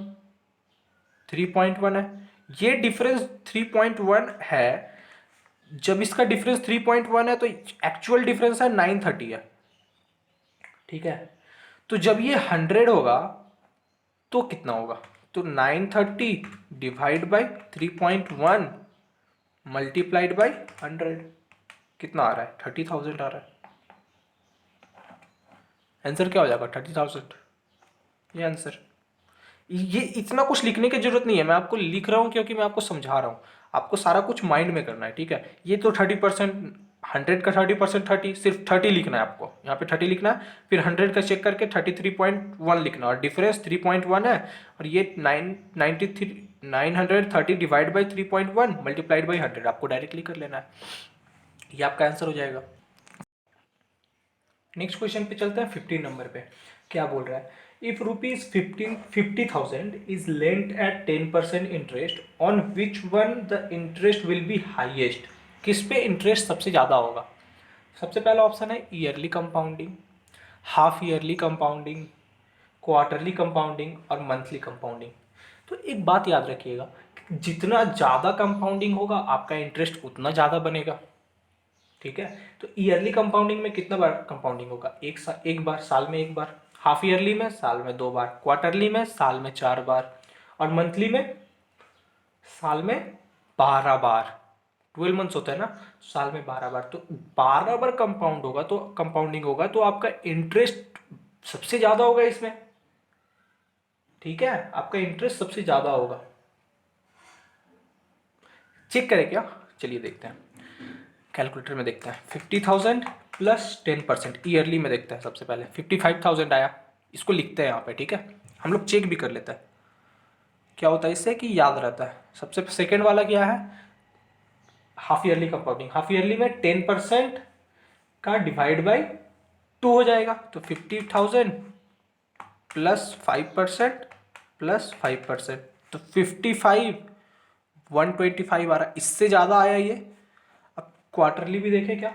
3.1 है। ये डिफरेंस 3.1 है, जब इसका डिफरेंस 3.1 है तो एक्चुअल डिफरेंस है 930 है। ठीक है, तो जब ये 100 होगा तो कितना होगा, तो 930 डिवाइड बाई 3.1 मल्टीप्लाइड बाई 100, कितना आ रहा है 30,000 आ रहा है। आंसर क्या हो जाएगा 30,000, ये आंसर। ये इतना कुछ लिखने की जरूरत नहीं है, मैं आपको लिख रहा हूँ क्योंकि मैं आपको समझा रहा हूँ, आपको सारा कुछ माइंड में करना है। ठीक है, ये तो 30%, 100 का 30%, 30 सिर्फ 30 लिखना है आपको, यहाँ पे 30 लिखना है, फिर 100 का चेक करके 33.1 लिखना है, और डिफरेंस 3.1 है, और ये 930 डिवाइड बाई 3.1 मल्टीप्लाइड बाई 100 आपको डायरेक्टली कर लेना है, ये आपका आंसर हो जाएगा। नेक्स्ट क्वेश्चन पे चलते हैं, 15 नंबर पे। क्या बोल रहा है, if ₹50,000 is lent at 10% interest, on which one the interest will be highest. किस पे इंटरेस्ट सबसे ज़्यादा होगा। सबसे पहला ऑप्शन है yearly compounding, half yearly compounding, quarterly compounding और मंथली कंपाउंडिंग। तो एक बात याद रखिएगा, जितना ज़्यादा कंपाउंडिंग होगा आपका इंटरेस्ट उतना ज़्यादा बनेगा। ठीक है, तो ईयरली कंपाउंडिंग में कितना बार कंपाउंडिंग होगा, एक बार, साल में एक बार, हाफ ईयरली में साल में 2 बार, क्वार्टरली में साल में 4 बार, और मंथली में साल में 12 बार। 12 मंथ्स होता है ना, साल में 12 बार, तो 12 बार कंपाउंड होगा, तो कंपाउंडिंग होगा तो आपका इंटरेस्ट सबसे ज्यादा होगा इसमें। ठीक है, आपका इंटरेस्ट सबसे ज्यादा होगा। चेक करें क्या? चलिए देखते हैं, कैलकुलेटर में देखते हैं। 50,000 प्लस 10% ईयरली में देखते हैं। सबसे पहले 55,000 आया, इसको लिखते हैं यहाँ पे, ठीक है। हम लोग चेक भी कर लेते हैं क्या होता है इससे, कि याद रहता है। सबसे सेकेंड वाला क्या है, half yearly compounding. Half yearly में 10% का डिवाइड बाई 2 हो जाएगा, तो 50,000 प्लस 5% प्लस 5%, तो 55 125 आ रहा है। इससे ज़्यादा आया ये। अब क्वार्टरली भी देखें क्या,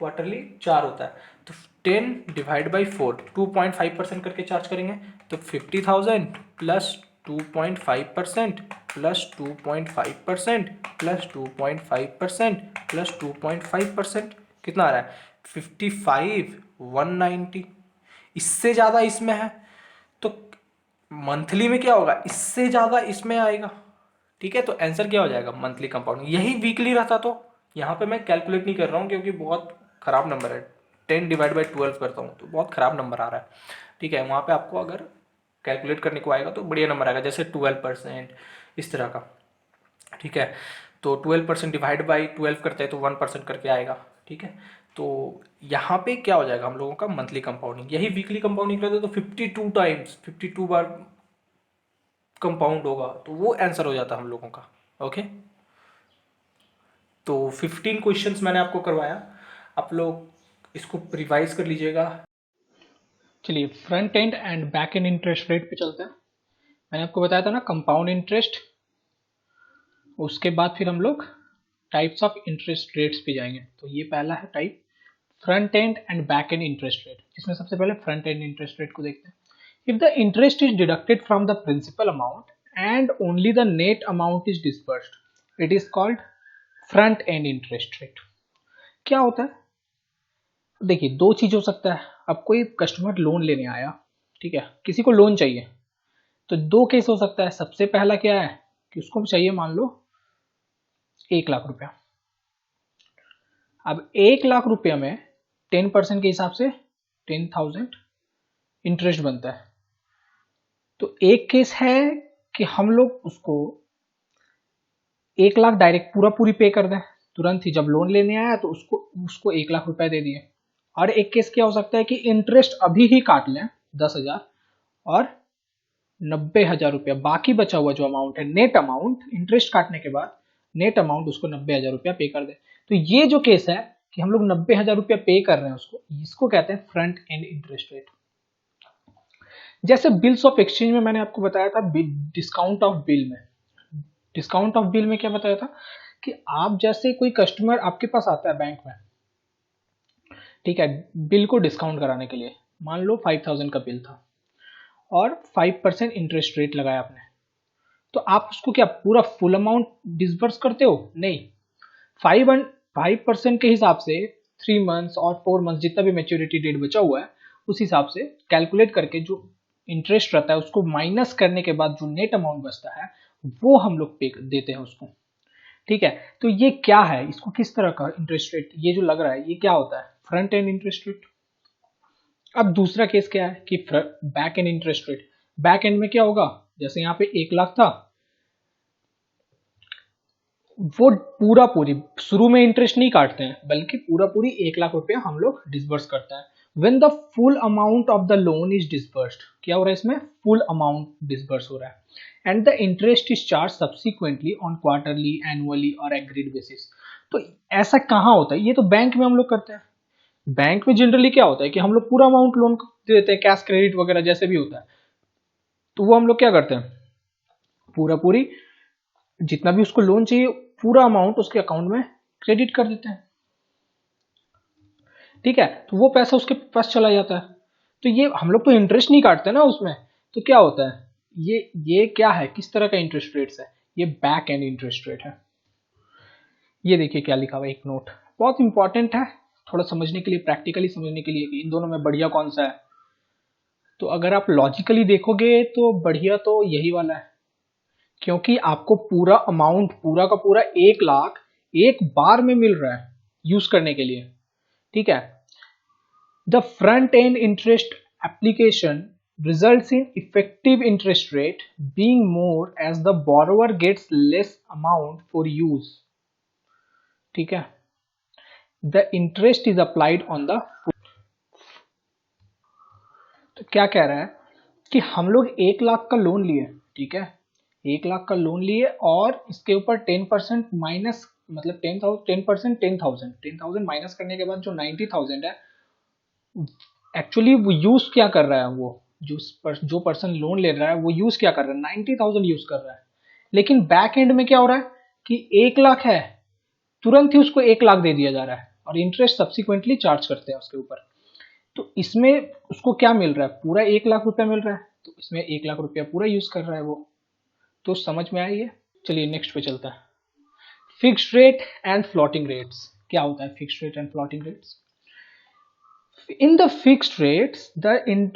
क्वार्टरली 4 होता है, तो 10 डिवाइड बाई 4 2.5% करके चार्ज करेंगे, तो 50,000 प्लस 2.5% प्लस 2.5% प्लस 2.5% प्लस 2.5% कितना आ रहा है, 55 190। इससे ज़्यादा इसमें है तो मंथली में क्या होगा, इससे ज़्यादा इसमें आएगा, ठीक है। तो आंसर क्या हो जाएगा, मंथली कंपाउंडिंग। यही वीकली रहता तो यहाँ पे मैं कैलकुलेट नहीं कर रहा हूँ क्योंकि बहुत खराब नंबर है। 10 डिवाइड बाई 12 करता हूँ तो बहुत खराब नंबर आ रहा है, ठीक है। वहाँ पे आपको अगर कैलकुलेट करने को आएगा तो बढ़िया नंबर आएगा, जैसे 12% इस तरह का, ठीक है। तो 12% डिवाइड बाई 12 करते हैं तो 1% करके आएगा, ठीक है। तो यहाँ पे क्या हो जाएगा हम लोगों का, मंथली कंपाउंडिंग। यही वीकली कंपाउंडिंग करते तो 52 टाइम्स 52 बार कंपाउंड होगा, तो वो आंसर हो जाता हम लोगों का, ओके। तो 15 क्वेश्चंस मैंने आपको करवाया, आप लोग इसको रिवाइज कर लीजिएगा। चलिए front end and back and interest rate पे चलते हैं। मैंने आपको बताया था ना कंपाउंड इंटरेस्ट, उसके बाद फिर हम लोग टाइप्स ऑफ इंटरेस्ट रेट्स पे जाएंगे। तो ये पहला है type, front end and back and interest rate, जिसमें सबसे पहले फ्रंट एंड इंटरेस्ट रेट को देखते हैं। If the interest is deducted from the principal amount and only the net amount is disbursed, it is called front end interest rate. क्या होता है, देखिए दो चीज हो सकता है। अब कोई कस्टमर लोन लेने आया, ठीक है, किसी को लोन चाहिए, तो दो केस हो सकता है। सबसे पहला क्या है कि उसको चाहिए मान लो 1 लाख रुपया। अब 1 लाख रुपया में 10% के हिसाब से 10,000 इंटरेस्ट बनता है। तो एक केस है कि हम लोग उसको 1 लाख डायरेक्ट पूरा पूरी पे कर दें तुरंत ही, जब लोन लेने आया तो उसको उसको 1 लाख रुपया दे दिए। और एक केस क्या हो सकता है कि इंटरेस्ट अभी ही काट लें 10,000 और 90,000 रुपया, बाकी बचा हुआ जो अमाउंट है नेट अमाउंट, इंटरेस्ट काटने के बाद नेट अमाउंट उसको 90,000 रुपया पे कर दे। तो ये जो केस है कि हम लोग 90,000 रुपया पे कर रहे हैं उसको, इसको कहते हैं फ्रंट एंड इंटरेस्ट रेट। जैसे बिल्स ऑफ एक्सचेंज में मैंने आपको बताया था, डिस्काउंट ऑफ बिल में, डिस्काउंट ऑफ बिल में क्या बताया था कि आप जैसे कोई कस्टमर आपके पास आता है बैंक में, ठीक है, बिल को डिस्काउंट कराने के लिए, मान लो 5,000 का बिल था और 5% इंटरेस्ट रेट लगाया आपने, तो आप उसको क्या पूरा फुल अमाउंट डिसबर्स करते हो? नहीं, 5% के हिसाब से 3 मंथ्स और 4 मंथ्स जितना भी मैच्योरिटी डेट बचा हुआ है उस हिसाब से कैलकुलेट करके जो इंटरेस्ट रहता है उसको माइनस करने के बाद जो नेट अमाउंट बचता है वो हम लोग पे देते हैं उसको, ठीक है। तो ये क्या है, इसको किस तरह का इंटरेस्ट रेट ये जो लग रहा है ये क्या होता है, फ्रंट एंड इंटरेस्ट रेट। अब दूसरा केस क्या है कि back and interest rate. Back and में क्या होगा, जैसे यहाँ पे 1 लाख था, वो पूरा पूरी शुरू में इंटरेस्ट नहीं काटते हैं बल्कि पूरा पूरी 1 लाख रुपया हम लोग डिसबर्स करते हैं। When the full amount of the loan is disbursed, क्या हो रहा है इसमें, फुल अमाउंट डिसबर्स हो रहा है and the interest is charge subsequently on quarterly, annually और एग्रीड बेसिस। तो ऐसा कहाँ होता है, ये तो बैंक में हम लोग करते हैं। बैंक में जनरली क्या होता है कि हम लोग पूरा अमाउंट लोन दे देते हैं, कैश क्रेडिट वगैरह जैसे भी होता है, तो वो हम लोग क्या करते हैं, पूरा पूरी जितना भी उसको लोन चाहिए पूरा अमाउंट उसके अकाउंट में क्रेडिट कर देते हैं, ठीक है। तो वो पैसा उसके पास चला जाता है। तो ये हम लोग तो इंटरेस्ट नहीं काटते ना उसमें, तो क्या होता है, ये क्या है, किस तरह का इंटरेस्ट रेट्स है, ये बैक एंड इंटरेस्ट रेट है। ये देखिए क्या लिखा हुआ है, एक नोट बहुत इंपॉर्टेंट है थोड़ा समझने के लिए, प्रैक्टिकली समझने के लिए कि इन दोनों में बढ़िया कौन सा है। तो अगर आप लॉजिकली देखोगे तो बढ़िया तो यही वाला है, क्योंकि आपको पूरा अमाउंट पूरा का पूरा 1 लाख एक बार में मिल रहा है यूज करने के लिए, ठीक है। The front end interest application results in effective interest rate being more as the borrower gets less amount for use, ठीक है, the interest is applied on the, तो क्या कह रहा है कि हम लोग 1 लाख का लोन लिए, ठीक है, 1 लाख का लोन लिए और इसके ऊपर 10% माइनस, मतलब 10% 10,000 माइनस करने के बाद जो 90,000 है, एक्चुअली वो यूज क्या कर रहा है, वो जो पर्सन लोन ले रहा है वो यूज क्या कर रहा है, 90,000 यूज कर रहा है। लेकिन बैक एंड में क्या हो रहा है कि 1 लाख है, तुरंत ही उसको 1 लाख दे दिया जा रहा है और इंटरेस्ट सब्सिक्वेंटली चार्ज करते हैं उसके ऊपर। तो इसमें उसको क्या मिल रहा है, पूरा 1 लाख रुपया मिल रहा है, तो इसमें 1 लाख रुपया पूरा यूज कर रहा है वो। तो समझ में आई है। चलिए नेक्स्ट पे चलता है, fixed rate and floating rates. क्या होता है fixed rate and floating rates? In the fixed rates, the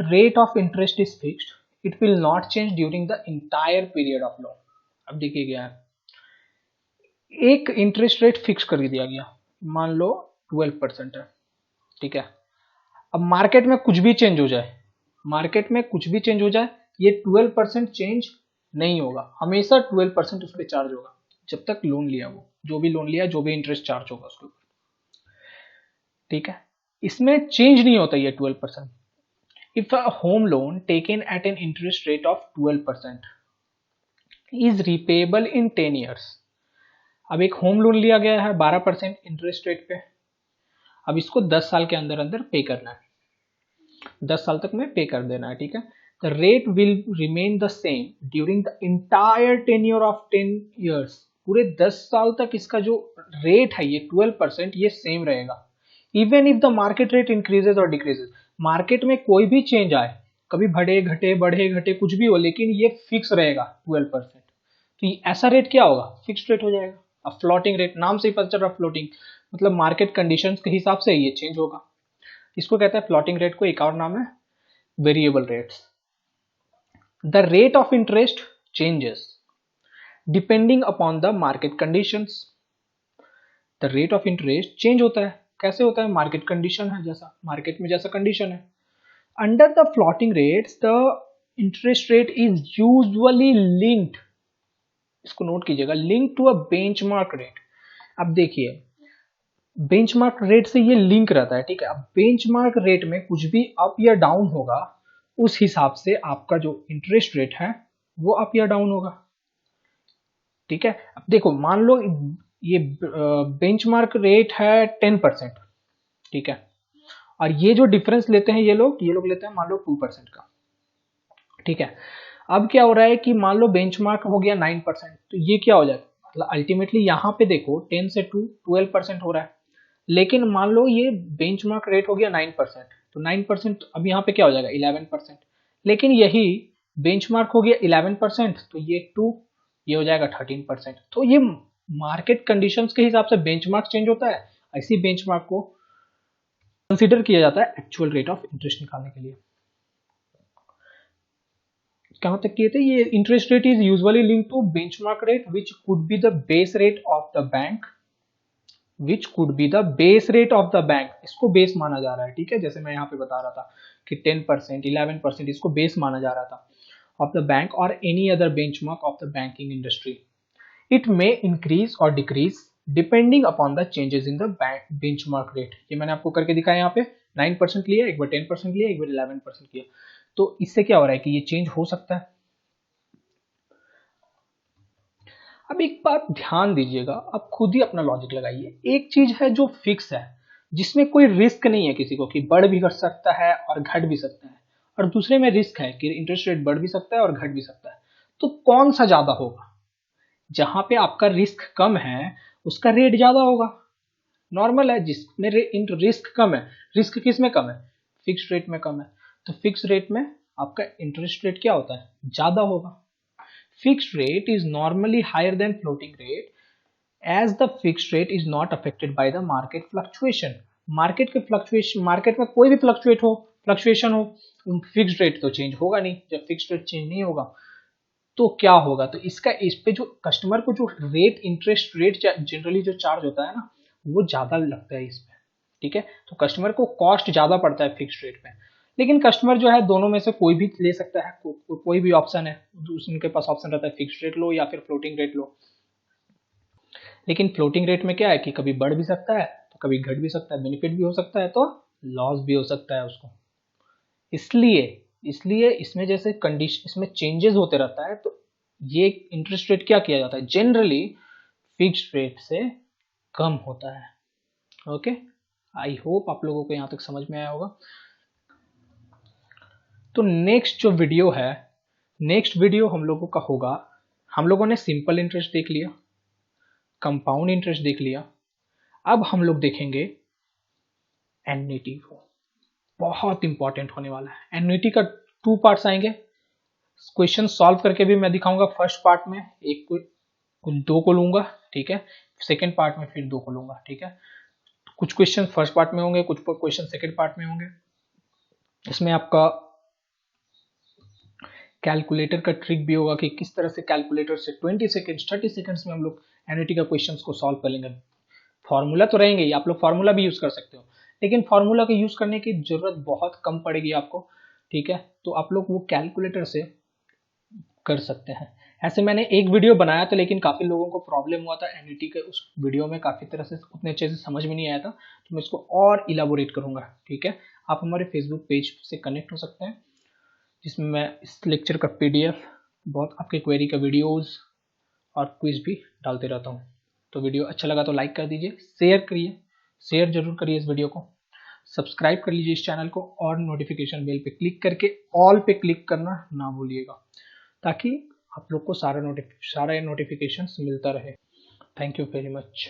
rate of interest is fixed. It will not change during the entire period of loan. अब देखिए क्या है, एक इंटरेस्ट रेट फिक्स कर दिया गया, मान लो 12% है, ठीक है। अब मार्केट में कुछ भी चेंज हो जाए, मार्केट में कुछ भी चेंज हो जाए, ये 12% चेंज नहीं होगा, हमेशा 12% उस पर चार्ज होगा जब तक लोन लिया, वो जो भी लोन लिया, जो भी इंटरेस्ट चार्ज होगा उसके ऊपर, ठीक है। इसमें चेंज नहीं होता ये 12%। If a home loan taken at an interest rate of 12% is repayable in 10 years, अब एक होम लोन लिया गया है 12% इंटरेस्ट रेट पे, अब इसको 10 साल के अंदर अंदर पे करना है, 10 साल तक में पे कर देना है, ठीक है। The rate will remain the same during the entire tenure of 10 years, पूरे 10 साल तक इसका जो रेट है ये 12% ये सेम रहेगा। Even if the market rate increases और डिक्रीजेज, मार्केट में कोई भी चेंज आए, कभी बढ़े घटे कुछ भी हो, लेकिन ये फिक्स रहेगा 12%। तो ऐसा रेट क्या होगा, फिक्स्ड रेट हो जाएगा। अब फ्लोटिंग रेट, नाम से ही पता चल रहा, फ्लोटिंग मतलब मार्केट कंडीशंस के हिसाब से ये चेंज होगा, इसको कहते हैं फ्लोटिंग रेट को, एक और नाम है variable rates. The rate of interest changes depending upon the market conditions. The rate of interest change होता है, कैसे होता है, मार्केट कंडीशन है जैसा, मार्केट में जैसा कंडीशन है। Under the floating rates the interest rate is usually linked, इसको नोट कीजिएगा, link to a benchmark rate. अब देखिए बेंचमार्क रेट से ये लिंक रहता है, ठीक है। अब बेंचमार्क रेट में कुछ भी अप या डाउन होगा, उस हिसाब से आपका जो इंटरेस्ट रेट है वो अप या डाउन होगा, ठीक है। अब देखो मान लो ये बेंचमार्क रेट है 10%, ठीक है, और ये जो डिफरेंस लेते हैं ये लोग लेते हैं मान लो 2% का, ठीक है। अब क्या हो रहा है कि मान लो बेंचमार्क हो गया 9%, तो ये क्या हो जाएगा, मतलब अल्टीमेटली यहाँ पे देखो 10 से 12% हो रहा है, लेकिन मान लो ये बेंचमार्क रेट हो गया 9%, तो 9% अब यहाँ पे क्या हो जाएगा 11%, लेकिन यही बेंचमार्क हो गया 11%, तो ये 2, ये हो जाएगा 13%। तो ये मार्केट कंडीशंस के हिसाब से बेंचमार्क चेंज होता है, ऐसी बेंचमार्क को कंसीडर किया जाता है एक्चुअल रेट ऑफ इंटरेस्ट निकालने के लिए। कहां तक किए थे, ये interest rate is usually link to benchmark rate which could be the base rate of the bank, which could be the base rate of the bank, इसको बेस माना जा रहा है, ठीक है। जैसे मैं यहाँ पे बता रहा था कि 10% 11% इसको बेस माना जा रहा था ऑफ द बैंक और any other benchmark of the banking industry. It may increase और decrease depending upon the changes in the benchmark rate. ये मैंने आपको करके दिखाया, यहाँ पे 9% लिया, एक बार 10% लिया, एक बार 11% किया, तो इससे क्या हो रहा है कि ये चेंज हो सकता है। अब एक बात ध्यान दीजिएगा, आप खुद ही अपना लॉजिक लगाइए। एक चीज है जो फिक्स है, जिसमें कोई रिस्क नहीं है किसी को कि बढ़ भी कर सकता है और घट भी सकता है, और दूसरे में रिस्क है कि इंटरेस्ट रेट बढ़ भी सकता है और घट भी सकता है, तो कौन सा ज्यादा होगा? जहां पे आपका रिस्क कम है उसका रेट ज्यादा होगा, नॉर्मल है। जिसमें रिस्क कम है, रिस्क किस में कम है, फिक्स्ड रेट में कम है, तो फिक्स्ड रेट में आपका इंटरेस्ट रेट क्या होता है, ज्यादा होगा। Fixed rate is normally higher than floating rate as the fixed rate is not affected by the market fluctuation. Market के फ्लक्चुएशन, मार्केट में कोई भी फ्लक्चुएशन हो, फिक्स्ड रेट तो चेंज होगा नहीं। जब फिक्स्ड रेट चेंज नहीं होगा तो क्या होगा, तो इसका इस पे जो कस्टमर को जो रेट, इंटरेस्ट रेट जनरली जो चार्ज होता है ना, वो ज्यादा लगता है इस पे, ठीक है। तो कस्टमर को कॉस्ट ज्यादा पड़ता है फिक्स्ड रेट पे, लेकिन कस्टमर जो है दोनों में से कोई भी ले सकता है, कोई भी ऑप्शन है, उनके पास ऑप्शन रहता है फिक्स्ड रेट लो या फिर फ्लोटिंग रेट लो। लेकिन फ्लोटिंग रेट में क्या है कि कभी बढ़ भी सकता है तो कभी घट भी सकता है, बेनिफिट भी हो सकता है तो लॉस भी हो सकता है उसको। इसलिए इसलिए इसमें जैसे कंडीशन, इसमें चेंजेस होते रहता है, तो ये इंटरेस्ट रेट क्या किया जाता है, जनरली फिक्स्ड रेट से कम होता है। ओके, आई होप आप लोगों को यहां तक समझ में आया होगा। तो नेक्स्ट जो वीडियो है, नेक्स्ट वीडियो हम लोगों का होगा, हम लोगों ने सिंपल इंटरेस्ट देख लिया, कंपाउंड इंटरेस्ट देख लिया, अब हम लोग देखेंगे एन्युटी को। बहुत इंपॉर्टेंट होने वाला है। एन्युटी का 2 पार्ट्स आएंगे, क्वेश्चन सॉल्व करके भी मैं दिखाऊंगा। फर्स्ट पार्ट में एक को 2 को लूंगा, ठीक है, सेकेंड पार्ट में फिर 2 को लूंगा, ठीक है। कुछ क्वेश्चन फर्स्ट पार्ट में होंगे, कुछ क्वेश्चन सेकेंड पार्ट में होंगे। इसमें आपका कैलकुलेटर का ट्रिक भी होगा कि किस तरह से कैलकुलेटर से 20 सेकेंड्स 30 सेकेंड्स में हम लोग एन्युटी का क्वेश्चंस को सॉल्व कर लेंगे। फॉर्मूला तो रहेंगे ही, आप लोग फॉर्मूला भी यूज कर सकते हो, लेकिन फॉर्मूला के यूज करने की जरूरत बहुत कम पड़ेगी आपको, ठीक है। तो आप लोग वो कैलकुलेटर से कर सकते हैं। ऐसे मैंने एक वीडियो बनाया था, लेकिन काफी लोगों को प्रॉब्लम हुआ था एन्युटी के उस वीडियो में, काफी तरह से उतने अच्छे से समझ में नहीं आया था, तो मैं इसको और इलाबोरेट करूंगा, ठीक है। आप हमारे फेसबुक पेज से कनेक्ट हो सकते हैं, जिसमें मैं इस लेक्चर का PDF, बहुत आपके क्वेरी का वीडियोस और क्विज भी डालते रहता हूँ। तो वीडियो अच्छा लगा तो लाइक कर दीजिए, शेयर करिए, शेयर जरूर करिए इस वीडियो को, सब्सक्राइब कर लीजिए इस चैनल को, और नोटिफिकेशन बेल पे क्लिक करके ऑल पे क्लिक करना ना भूलिएगा, ताकि आप लोग को सारा नोटिफिकेशन मिलता रहे। Thank you very much.